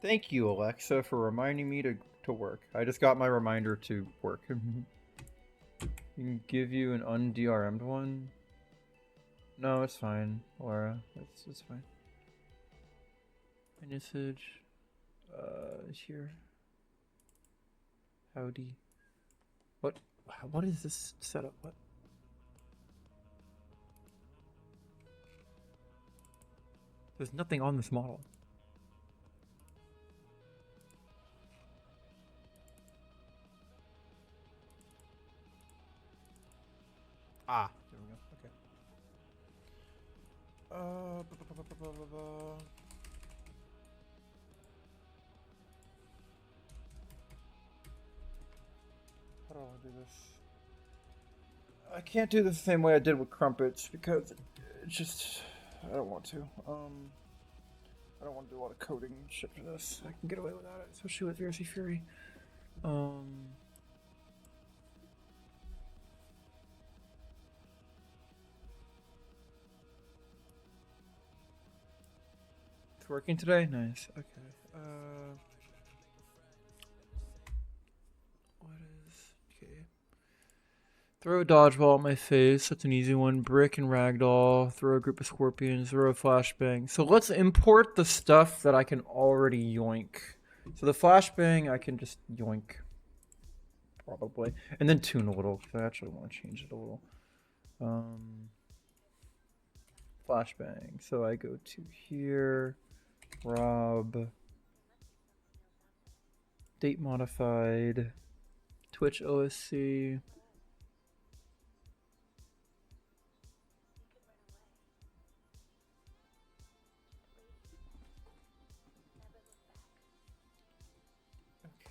Thank you, Alexa, for reminding me to work. I just got my reminder to work. Can give you an un-DRM'd one? No, it's fine, Laura. It's fine. Message. Here. Howdy. What is this setup? What? There's nothing on this model. Ah, there we go. Okay. How do I want to do this? I can't do this the same way I did with Crumpets because it's just... I don't want to. I don't want to do a lot of coding and shit for this. I can get away without it, especially with VRC Fury. It's working today? Nice. Okay. What is... Okay. Throw a dodgeball at my face. That's an easy one. Brick and ragdoll. Throw a group of scorpions. Throw a flashbang. So let's import the stuff that I can already yoink. So the flashbang, I can just yoink. Probably. And then tune a little, because I actually want to change it a little. Flashbang. So I go to here. Rob. Date modified. Twitch OSC.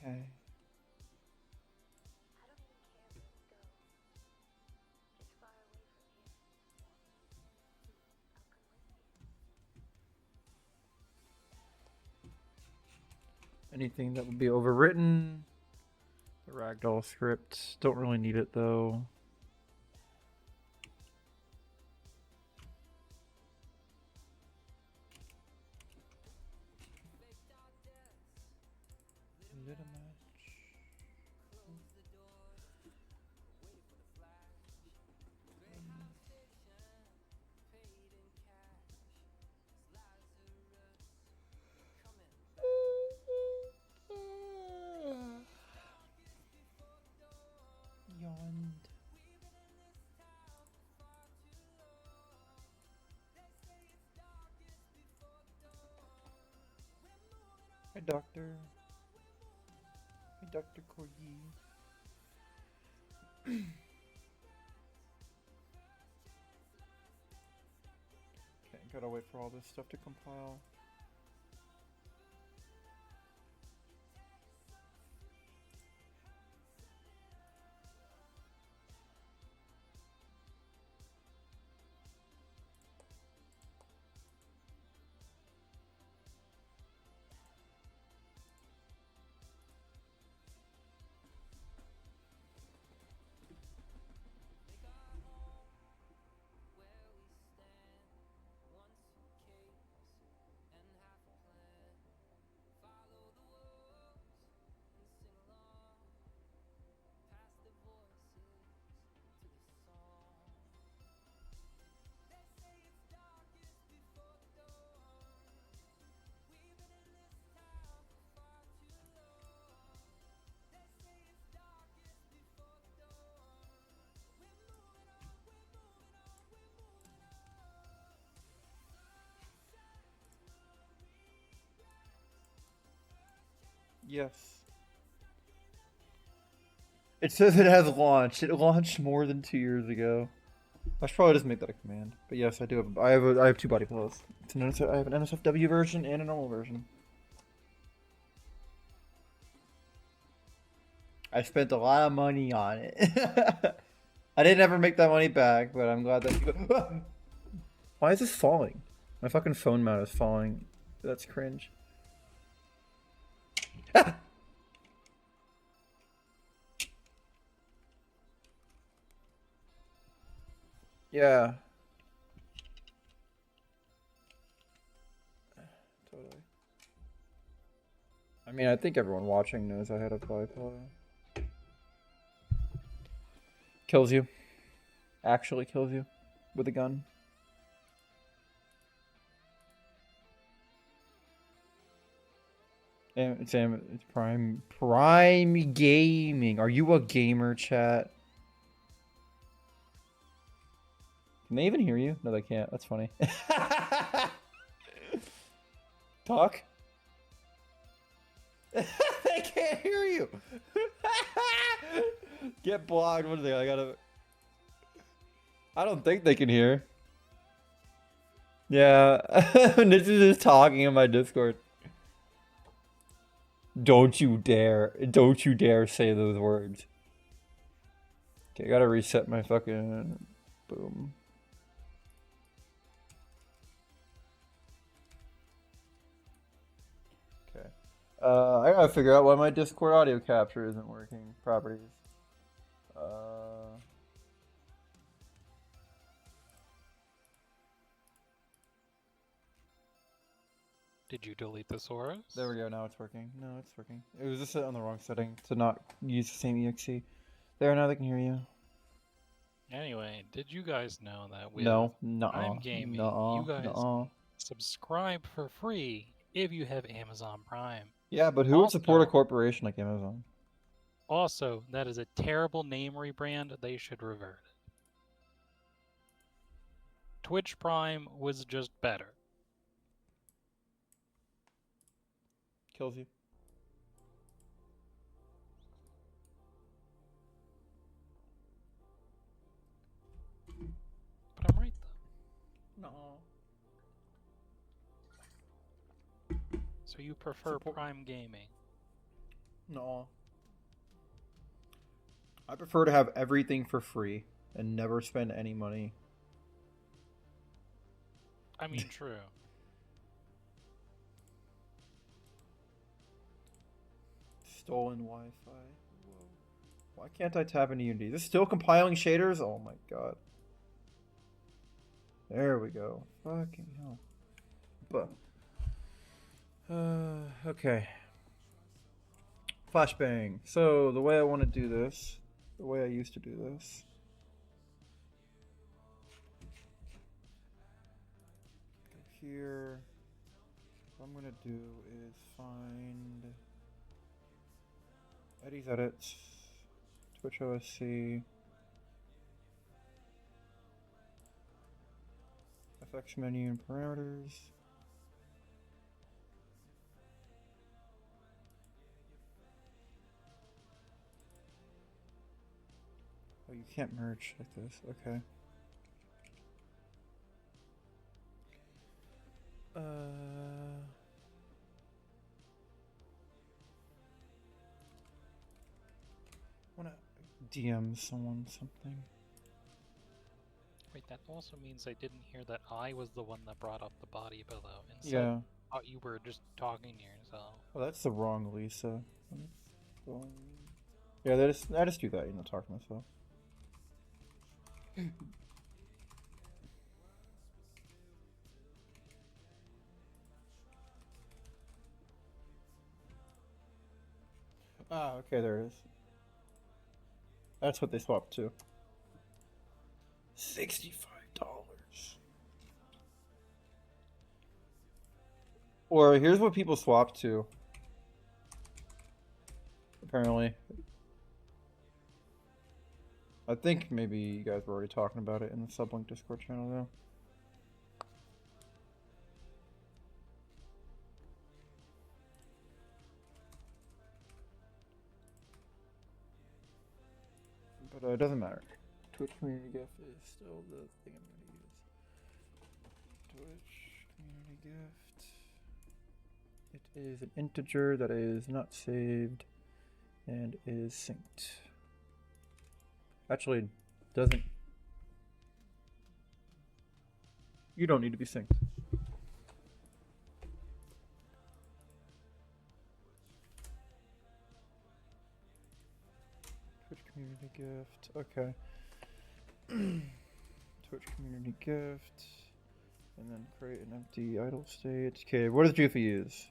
Okay. Anything that would be overwritten. The ragdoll script. Don't really need it though. Little match. Yawned. Hi, Doctor. Hi, Dr. Corgi. Okay, gotta wait for all this stuff to compile. Yes. It says it has launched. It launched more than 2 years ago. I should probably just make that a command. But yes, I do have. I have two body pillows. It's I have an NSFW version and a normal version. I spent a lot of money on it. I didn't ever make that money back, but I'm glad that. Why is this falling? My fucking phone mount is falling. That's cringe. Yeah. Totally. I mean, I think everyone watching knows I had a bipolar. Kills you. Actually kills you. With a gun. It's Prime Gaming. Are you a gamer, chat? Can they even hear you? No, they can't. That's funny. Talk? They can't hear you. Get blocked. What are they? I don't think they can hear. Yeah. This is just talking in my Discord. Don't you dare. Don't you dare say those words. Okay, I gotta reset my fucking... Boom. Okay. I gotta figure out why my Discord audio capture isn't working. Properties. Did you delete the source? There we go, now it's working. No, it's working. It was just set on the wrong setting to not use the same exe. There, now they can hear you. Anyway, did you guys know that with No, nuh-uh, Prime Gaming, nuh-uh, you guys nuh-uh. can subscribe for free if you have Amazon Prime? Yeah, but who would support a corporation like Amazon? Also, that is a terrible name rebrand. They should revert it. Twitch Prime was just better. Kills you. But I'm right, though. No. So you prefer Prime Gaming? No. I prefer to have everything for free and never spend any money. I mean, true. Stolen Wi-Fi. Whoa. Why can't I tap into Unity? Is this still compiling shaders? Oh my god. There we go. Fucking hell. But okay. Flashbang. So the way I want to do this, the way I used to do this. Go here. What I'm gonna do is find Eddie's edits, Twitch OSC, FX menu and parameters. Oh, you can't merge like this. Okay. Wanna DM someone something? Wait, that also means I didn't hear that I was the one that brought up the body pillow. Instead, Yeah. you were just talking to yourself. Oh, that's the wrong Lisa. Yeah, I just do that, you know, talk to myself. Ah, okay, there it is. That's what they swapped to. $65. Or here's what people swap to. Apparently. I think maybe you guys were already talking about it in the Sublink Discord channel though. But it doesn't matter. Twitch Community GIF is still the thing I'm going to use. Twitch Community Gift. It is an integer that is not saved and is synced. Actually, doesn't. You don't need to be synced. Twitch Community Gift. Okay. Twitch Community Gift. And then create an empty idle state. Okay, what does Jufi use?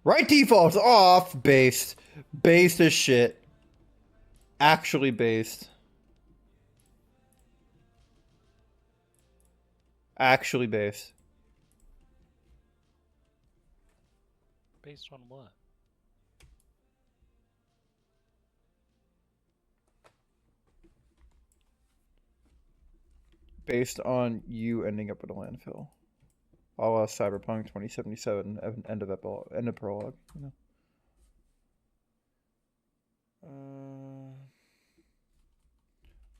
Right default's off! Based. Based as shit. Actually based. Actually based. Based on what? Based on you ending up at a landfill. A la Cyberpunk 2077, end of prologue, you know.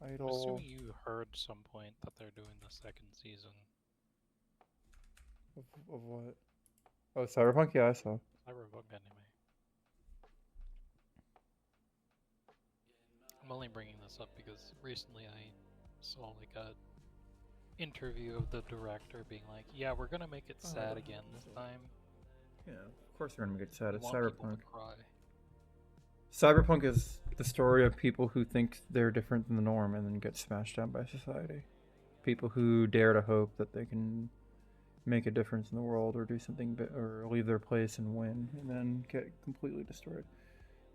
Idle. I'm assuming you heard some point that they're doing the second season. Of what? Oh, Cyberpunk? Yeah, I saw. Cyberpunk anime. I'm only bringing this up because recently I saw like a interview of the director being like, yeah, we're gonna make it sad again this time. Yeah, of course they're gonna make it sad. It's Cyberpunk. Cyberpunk is the story of people who think they're different than the norm and then get smashed down by society. People who dare to hope that they can make a difference in the world or do something or leave their place and win, and then get completely destroyed.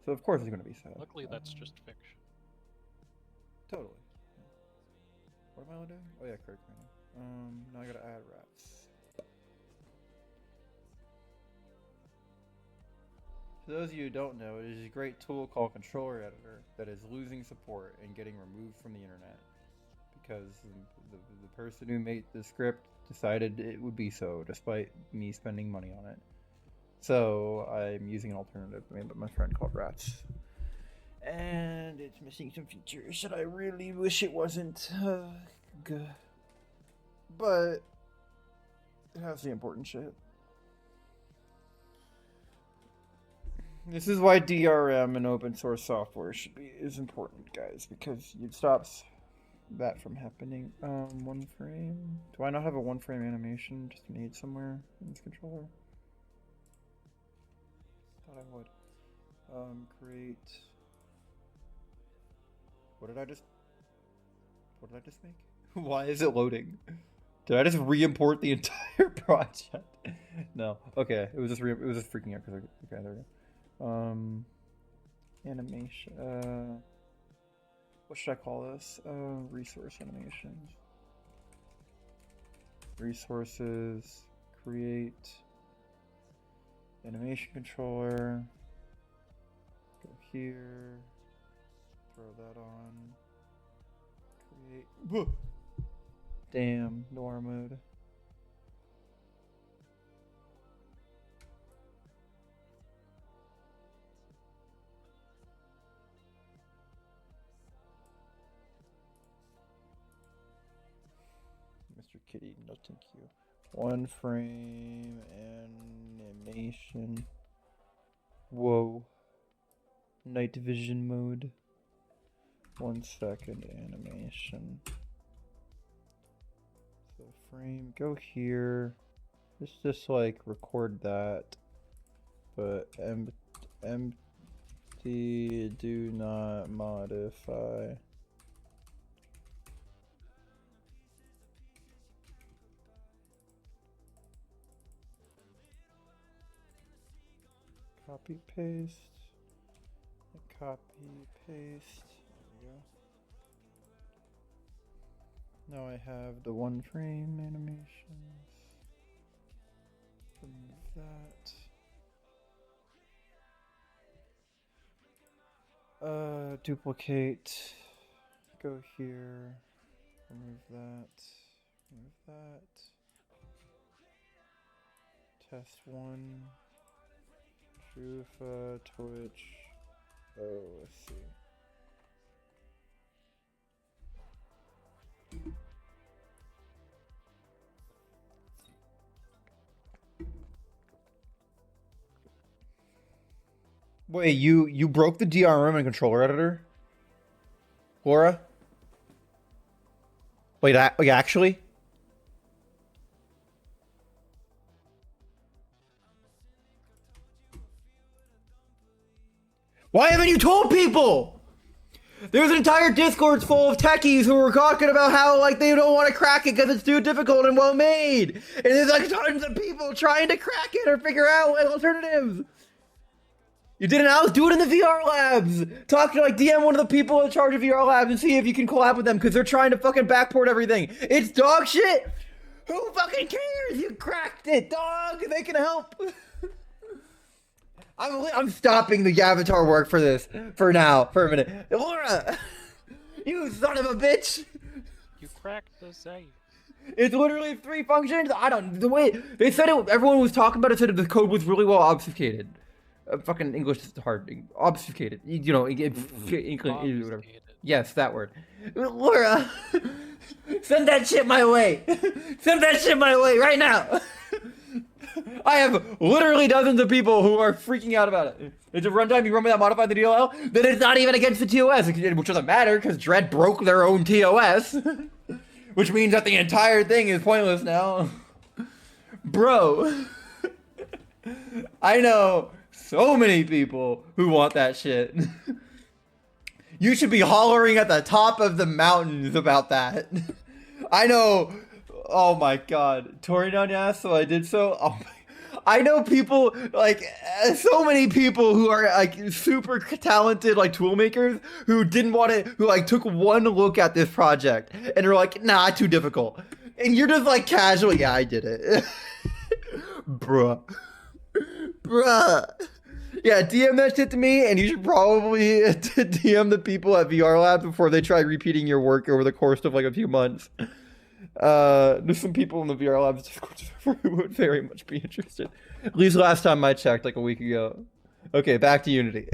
So of course it's gonna be sad. Luckily, that's just fiction. Totally. What am I doing? Oh yeah, correct. Now I gotta add rats. For those of you who don't know, it is a great tool called CatGirlEddie that is losing support and getting removed from the internet because the person who made the script decided it would be so, despite me spending money on it. So I'm using an alternative made by my friend called Rats. And it's missing some features that I really wish it wasn't. Good. But it has the important shit. This is why DRM and open source software is important, guys, because it stops that from happening. One frame. Do I not have a one frame animation just made somewhere in this controller? Thought I would. Create. What did I just make? Why is it loading? Did I just re-import the entire project? No. Okay, it was just freaking out because okay, there we go. Animation. What should I call this? Resource animations. Resources. Create. Animation controller. Go here. Throw that on. Create. Whoa. Damn, noir mode. Mr. Kitty, no thank you. One frame animation. Whoa. Night vision mode. 1 second animation. So frame, go here. Just like record that, but empty, do not modify. Copy paste. Copy paste. There we go. Now I have the one frame animations. Remove that. Duplicate. Go here. Remove that. Remove that. Test 1. Trufa, Twitch. Oh, let's see. Wait, you broke the DRM and controller editor? Laura? Wait, actually? Why haven't you told people? There's an entire Discord full of techies who were talking about how like they don't want to crack it because it's too difficult and well made. And there's like tons of people trying to crack it or figure out alternatives. You didn't else do it in the VR labs. Talk to like DM one of the people in charge of VR labs and see if you can collab with them because they're trying to fucking backport everything. It's dog shit. Who fucking cares? You cracked it, dog. They can help. I'm stopping the avatar work for this for now for a minute. Laura, you son of a bitch. You cracked the site. It's literally 3 functions. I don't. The way they said it, everyone was talking about it. Said the code was really well obfuscated. Fucking English is hard. Obfuscated. You know, whatever. Yes, that word. Laura, send that shit my way. Send that shit my way right now. I have literally dozens of people who are freaking out about it. It's a runtime, you run without modifying the DLL, then it's not even against the TOS, which doesn't matter because Dread broke their own TOS. Which means that the entire thing is pointless now. Bro. I know so many people who want that shit. You should be hollering at the top of the mountains about that. I know Oh my god. Torinon asked, so I did so. Oh my. I know people, like, so many people who are, like, super talented, like, tool makers who didn't want to, who, like, took one look at this project and are like, nah, too difficult. And you're just, like, casual, yeah, I did it. Bruh. Bruh. Yeah, DM that shit to me, and you should probably DM the people at VR Labs before they try repeating your work over the course of, like, a few months. There's some people in the VR Labs Discord server who would very much be interested. At least last time I checked, like a week ago. Okay, back to Unity.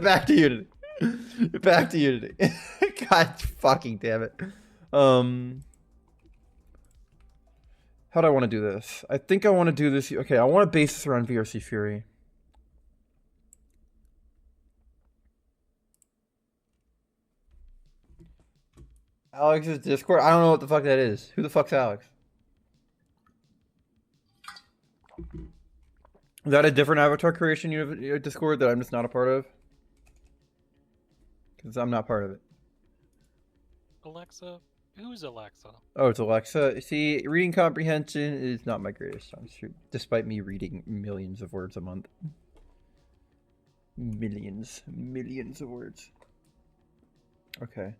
Back to Unity. Back to Unity. God fucking damn it. How do I want to do this? I think I want to do this. Okay, I want to base this around VRC Fury. Alex's Discord? I don't know what the fuck that is. Who the fuck's Alex? Is that a different avatar creation Discord that I'm just not a part of? Because I'm not part of it. Alexa? Who's Alexa? Oh, it's Alexa. See, reading comprehension is not my greatest strength, despite me reading millions of words a month. Millions of words. Okay.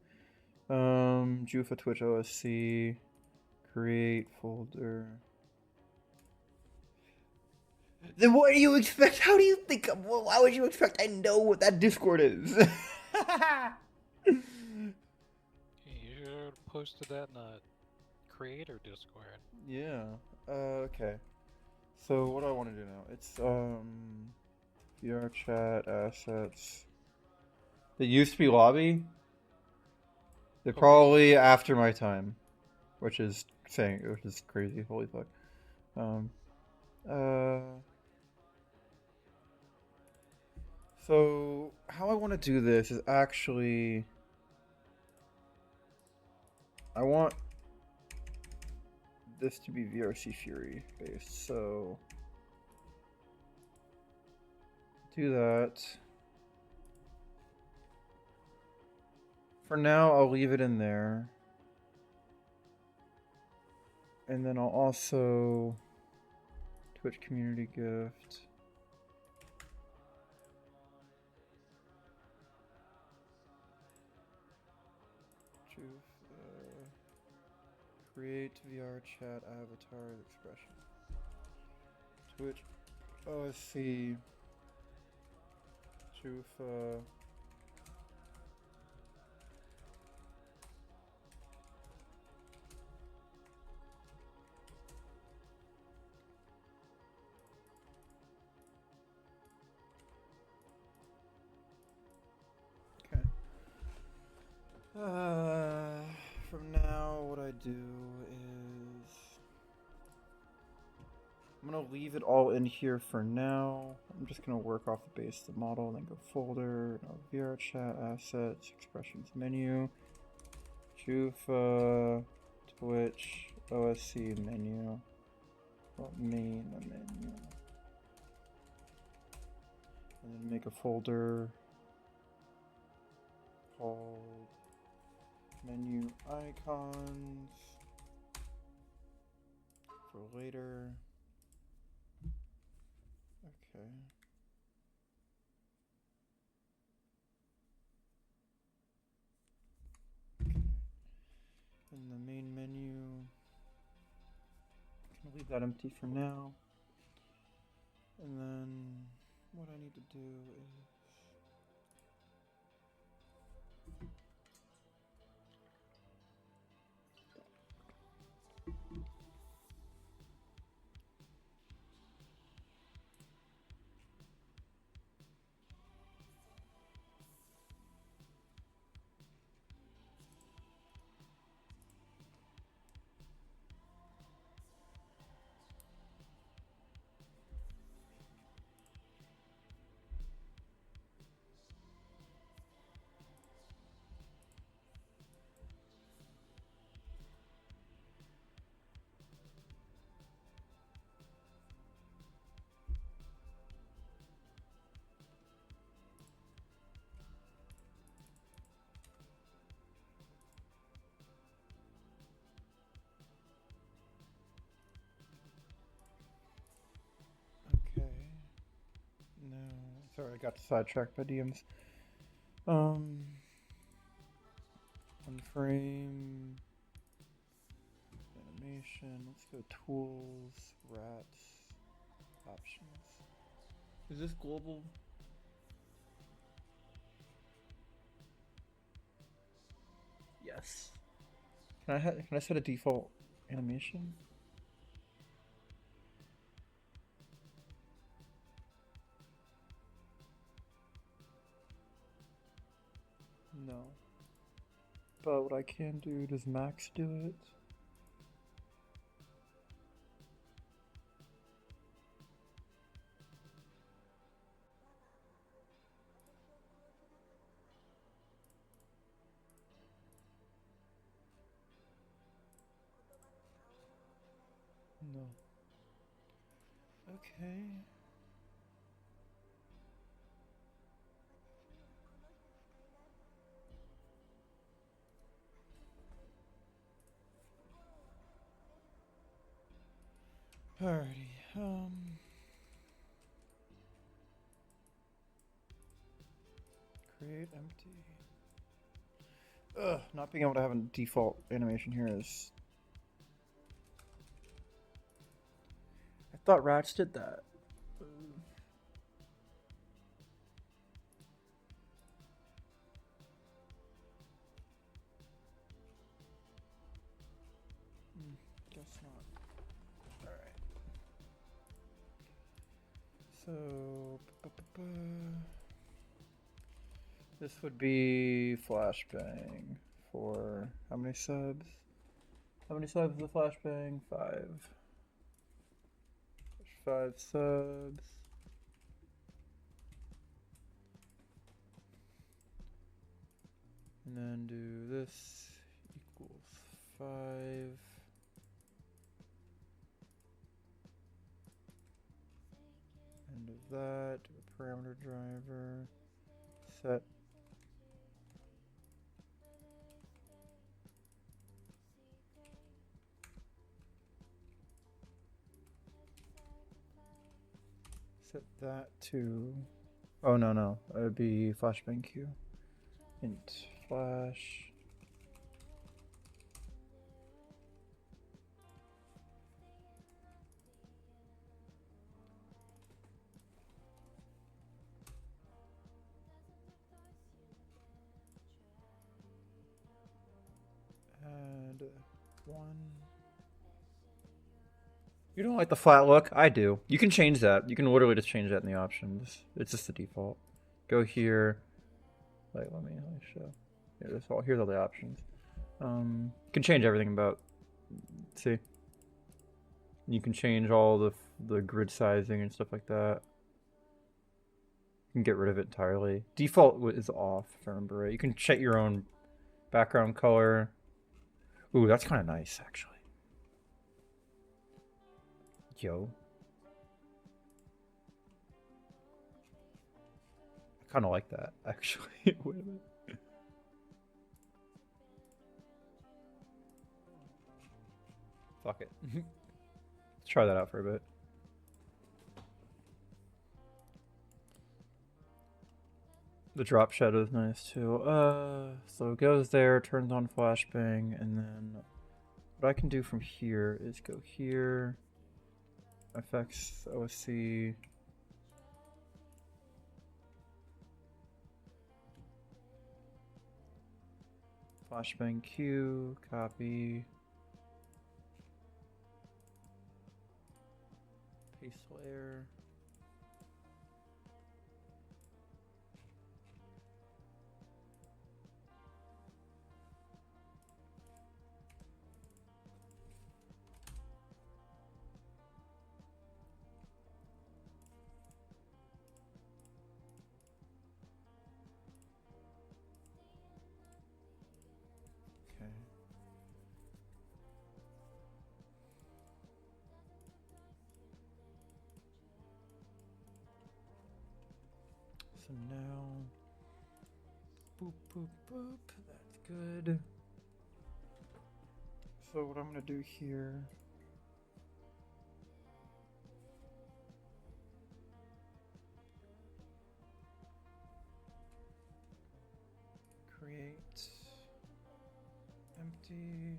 Jufa Twitch OSC. Create folder. Then what do you expect? How do you think? Well, why would you expect I know what that Discord is? You should have posted that in a creator Discord. Yeah. Okay. So what do I want to do now? It's VR chat assets. They used to be lobby. They're probably after my time, which is crazy. Holy fuck. So how I want to do this is actually, I want this to be VRC Fury based, so do that. For now, I'll leave it in there. And then I'll also Twitch community gift. Create VR chat avatar expression. Twitch OSC. Jufa. Okay. From now, what I do is I'm gonna leave it all in here for now. I'm just gonna work off the base of the model, then go folder, VR chat assets, expressions menu, Jufa, Twitch, OSC menu, main menu, and then make a folder called menu icons for later. Okay. And the main menu, I'm gonna leave that empty for now. And then what I need to do is Sorry, I got sidetracked by DMs. One frame. Animation. Let's go tools, rats, options. Is this global? Yes. Can I set a default animation? No. But what I can do, does Max do it? No. Okay. Alrighty, create empty. Ugh, not being able to have a default animation here is... I thought rats did that. Guess not. Alright. So... This would be flashbang for how many subs? How many subs is the flashbang? 5. 5 subs. And then do this equals 5. End of that. Do a parameter driver. Set. Set that to. Oh no. It would be flashbang queue. Int flash. Add 1. You don't like the flat look? I do. You can change that. You can literally just change that in the options. It's just the default. Go here. Like, let me show. Here's all the options. You can change everything about. See. You can change all the grid sizing and stuff like that. You can get rid of it entirely. Default is off, if I remember right. You can set your own background color. Ooh, that's kind of nice, actually. Yo. I kind of like that, actually. Wait a minute. Fuck it. Let's try that out for a bit. The drop shadow is nice too. So it goes there, turns on flashbang, and then what I can do from here is go here, FX, OSC, flashbang Q, copy, paste layer. So now, boop, boop, boop, that's good. So what I'm gonna do here, see.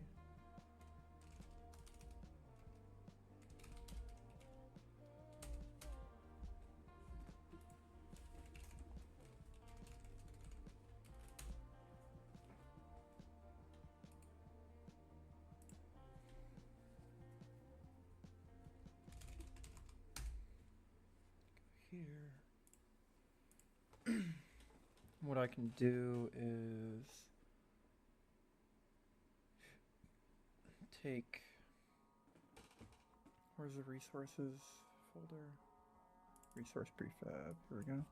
Here. What I can do is take, where's the resources folder? Resource prefab, here we go.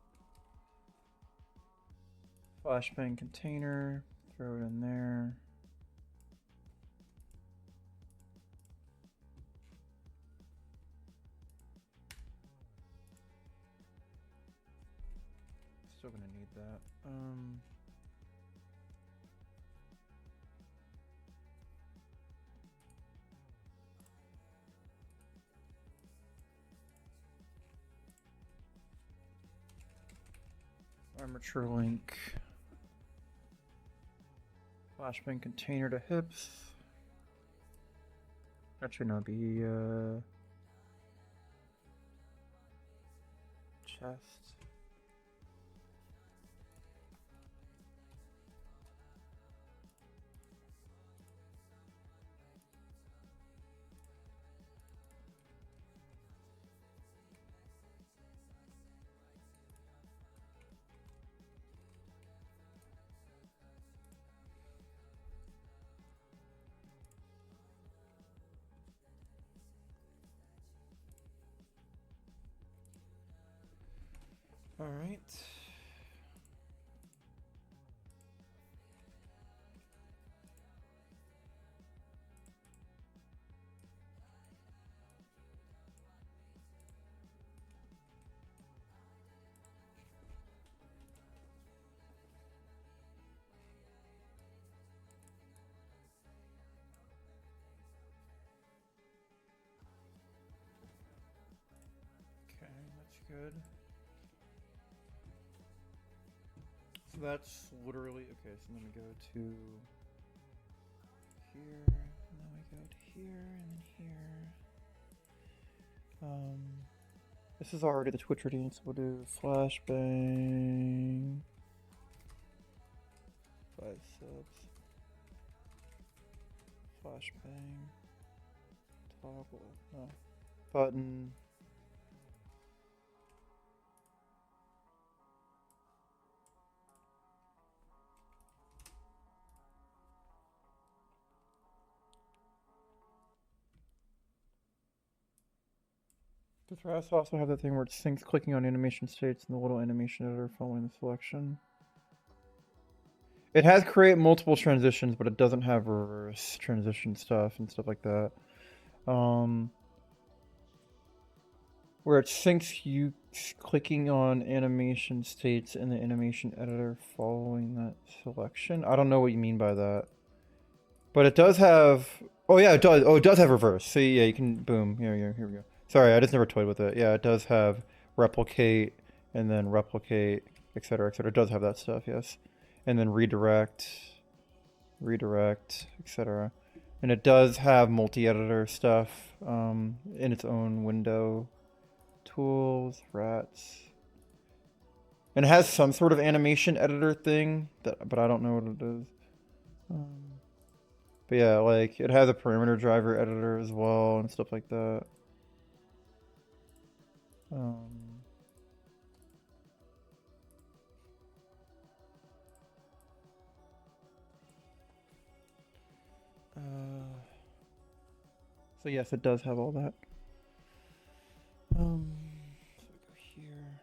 Flashbang container, throw it in there. Still gonna need that. Armature link. Flashbang container to hips. Actually, no, be chest. All right. Okay, that's good. So that's literally, okay, so then we go to here, and then we go to here, and then here. This is already the Twitch routine, so we'll do flashbang. 5 subs. Flashbang. Toggle. No. Button. Does RAS also have that thing where it syncs clicking on animation states in the little animation editor following the selection? It has create multiple transitions, but it doesn't have reverse transition stuff and stuff like that. Where it syncs you clicking on animation states in the animation editor following that selection. I don't know what you mean by that. But it does have... Oh yeah, it does. Oh, it does have reverse. See, yeah, you can... Boom. Here we go. Sorry, I just never toyed with it. Yeah, it does have replicate, and then replicate, etc., etc. It does have that stuff, yes. And then redirect, etc. And it does have multi-editor stuff in its own window. Tools, rats. And it has some sort of animation editor thing, but I don't know what it is. But yeah, like, it has a parameter driver editor as well and stuff like that. So yes, it does have all that. So we go here.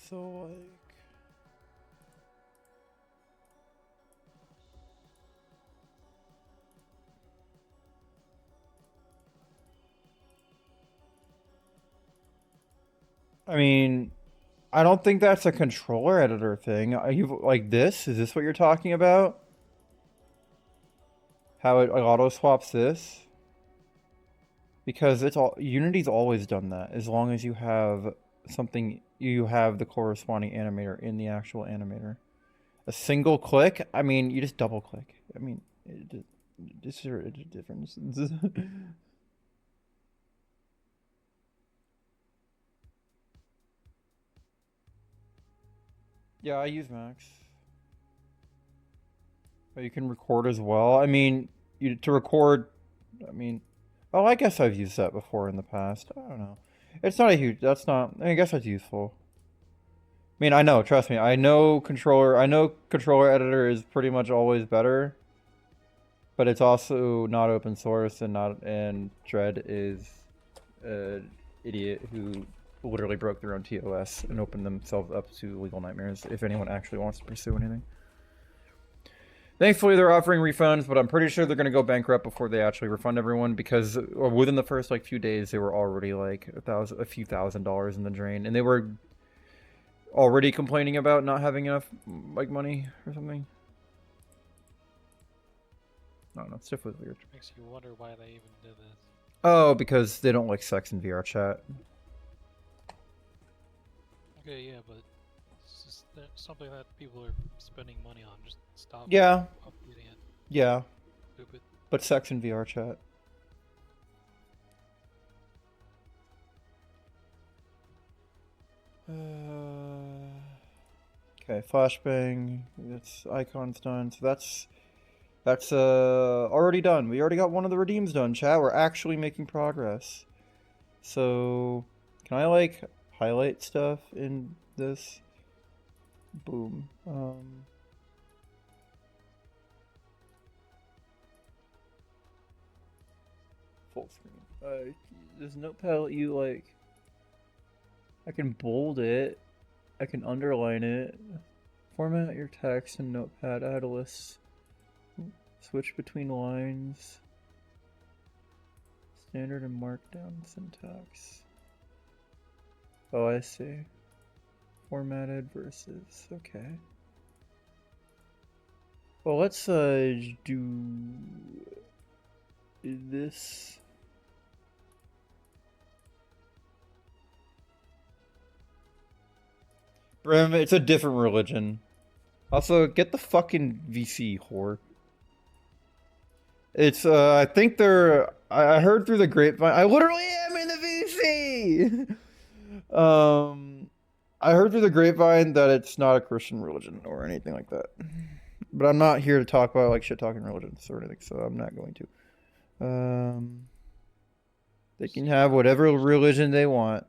So like. I mean, I don't think that's a controller editor thing. Are you like this? Is this what you're talking about? How it like, auto swaps this? Because it's all Unity's always done that. As long as you have something, you have the corresponding animator in the actual animator. A single click. I mean, you just double click. I mean, this is a difference. Yeah, I use Max. But you can record as well. I mean, to record. I mean, oh, I guess I've used that before in the past. I don't know. It's not a huge. That's not. I guess that's useful. I mean, I know. Trust me. I know controller. I know controller editor is pretty much always better, but it's also not open source and not. And Dread is an idiot who literally broke their own TOS and opened themselves up to legal nightmares. If anyone actually wants to pursue anything. Thankfully, they're offering refunds, but I'm pretty sure they're going to go bankrupt before they actually refund everyone because within the first like few days, they were already like a few $1,000s in the drain, and they were already complaining about not having enough like money or something. I don't know. It's definitely weird. Makes you wonder why they even did this. Oh, because they don't like sex in VR chat. Okay, yeah, but it's just something that people are spending money on. Just stop. Yeah. Updating it. Yeah. Stupid. But sex in VR chat. Okay, flashbang. That's icons done. So that's already done. We already got one of the redeems done, chat. We're actually making progress. So can I like highlight stuff in this? Boom. Full screen. Does Notepad let you like? I can bold it. I can underline it. Format your text in Notepad. Add a list. Switch between lines. Standard and markdown syntax. Oh, I see. Formatted versus. Okay. Well, let's do this. Brim, it's a different religion. Also, get the fucking VC, whore. It's, I think they're... I heard through the grapevine... I literally am in the VC! I heard through the grapevine that it's not a Christian religion or anything like that. But I'm not here to talk about, like, shit-talking religions or anything, so I'm not going to. They can have whatever religion they want.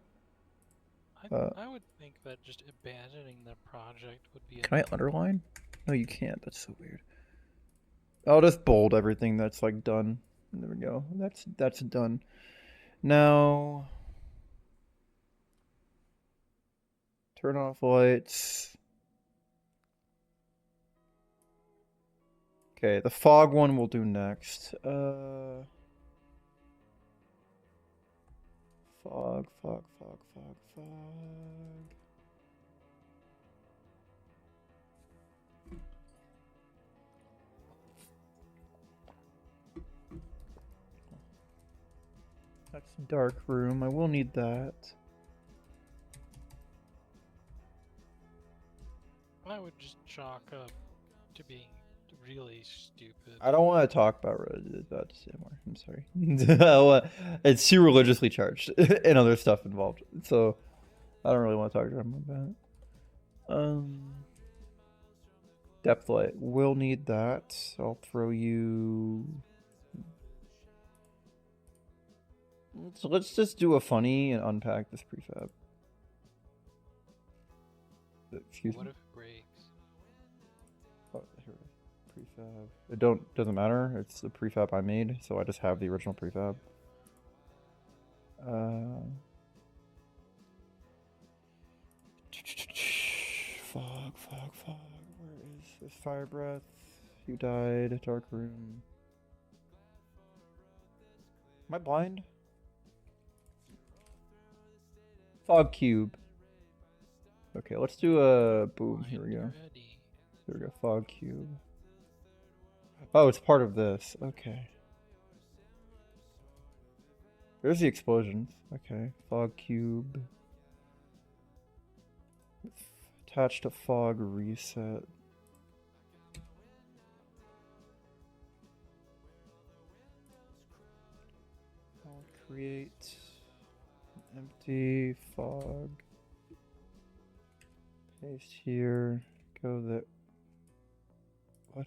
I would think that just abandoning the project would be. Can I underline? No, you can't. That's so weird. I'll just bold everything that's like done. There we go. That's done. Now, turn off lights. Okay, the fog one we'll do next. Fog. That's dark room. I will need that. I would just chalk up to being really stupid. I don't want to talk about that anymore. I'm sorry. It's too religiously charged and other stuff involved. So I don't really want to talk to them about it. Depth light. We'll need that. I'll throw you... So let's just do a funny and unpack this prefab. Excuse me. What if it breaks? Oh, here. Prefab. It doesn't matter. It's the prefab I made, so I just have the original prefab. fog, fog, fog. Where is this fire breath? You died. Dark room. Am I blind? Fog cube. Okay, let's do a boom. Here we go. Here we go. Fog cube. Oh, it's part of this. Okay. There's the explosions. Okay. Fog cube. Attached to fog reset. I'll create an empty fog. Paste here. Go there. What?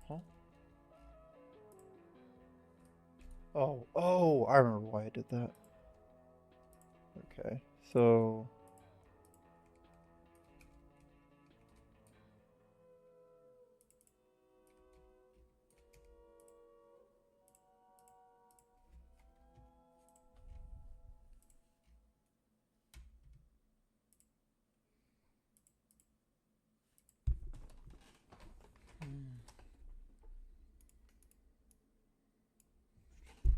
Huh? Oh, I remember why I did that. Okay, so...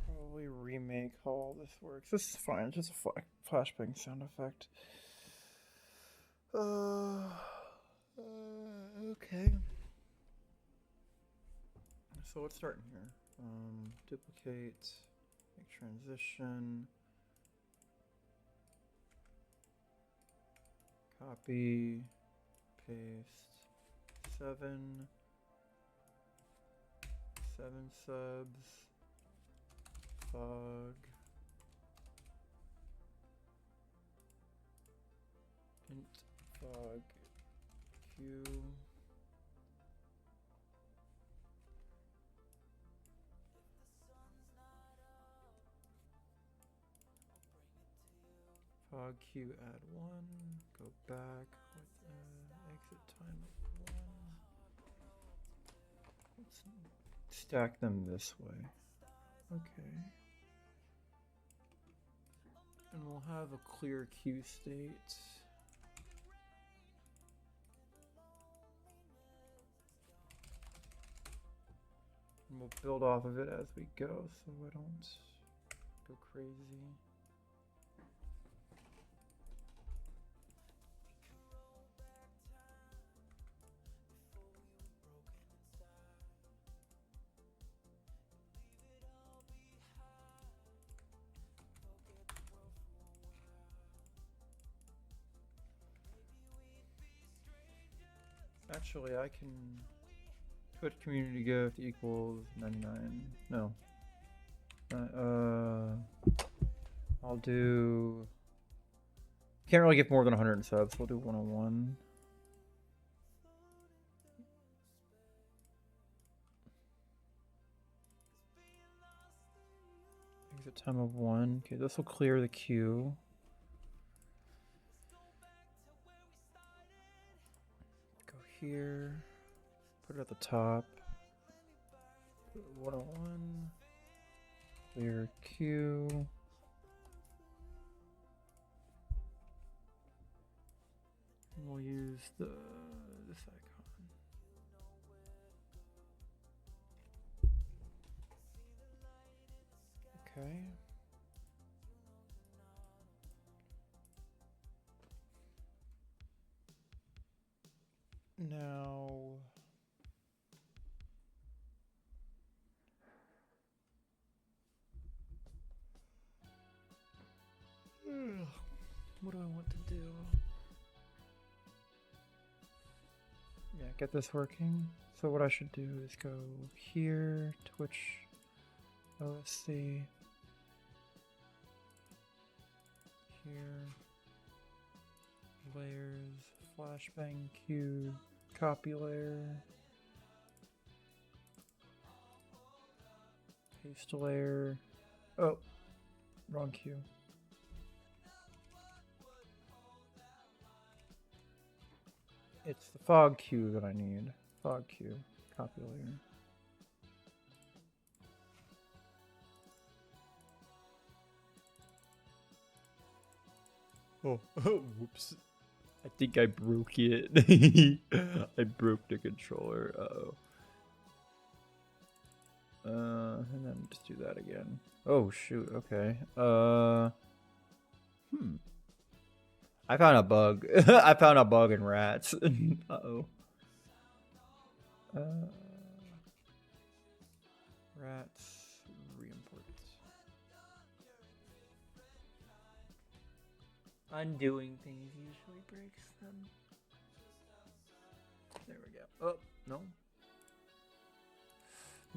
Probably remake how all this works. This is fine, it's just a flashbang sound effect. Okay. So let's start in here. Duplicate, make transition, copy, paste, 7 subs, fog, int fog q, fog q add 1, go back with exit time of 1. Let's stack them this way. Okay. And we'll have a clear Q state. And we'll build off of it as we go so I don't go crazy. Actually, I can put community gift equals 99. No. I'll do... Can't really give more than 100 subs, so we'll do 101. Exit time of 1. Okay, this will clear the queue. Here, put it at the top, 101, clear queue, and we'll use this icon. Okay. Now, what do I want to do? Yeah, get this working. So what I should do is go here, Twitch, OSC, here, layers, flashbang queue, copy layer, paste layer. Oh, wrong queue. It's the fog queue that I need. Fog queue, copy layer. Oh, whoops. I think I broke it. I broke the controller. Uh-oh. And then just do that again. Oh, shoot. Okay. I found a bug. I found a bug in rats. Uh-oh. Rats. Re-import. Undoing things usually breaks them. There we go. Oh, no.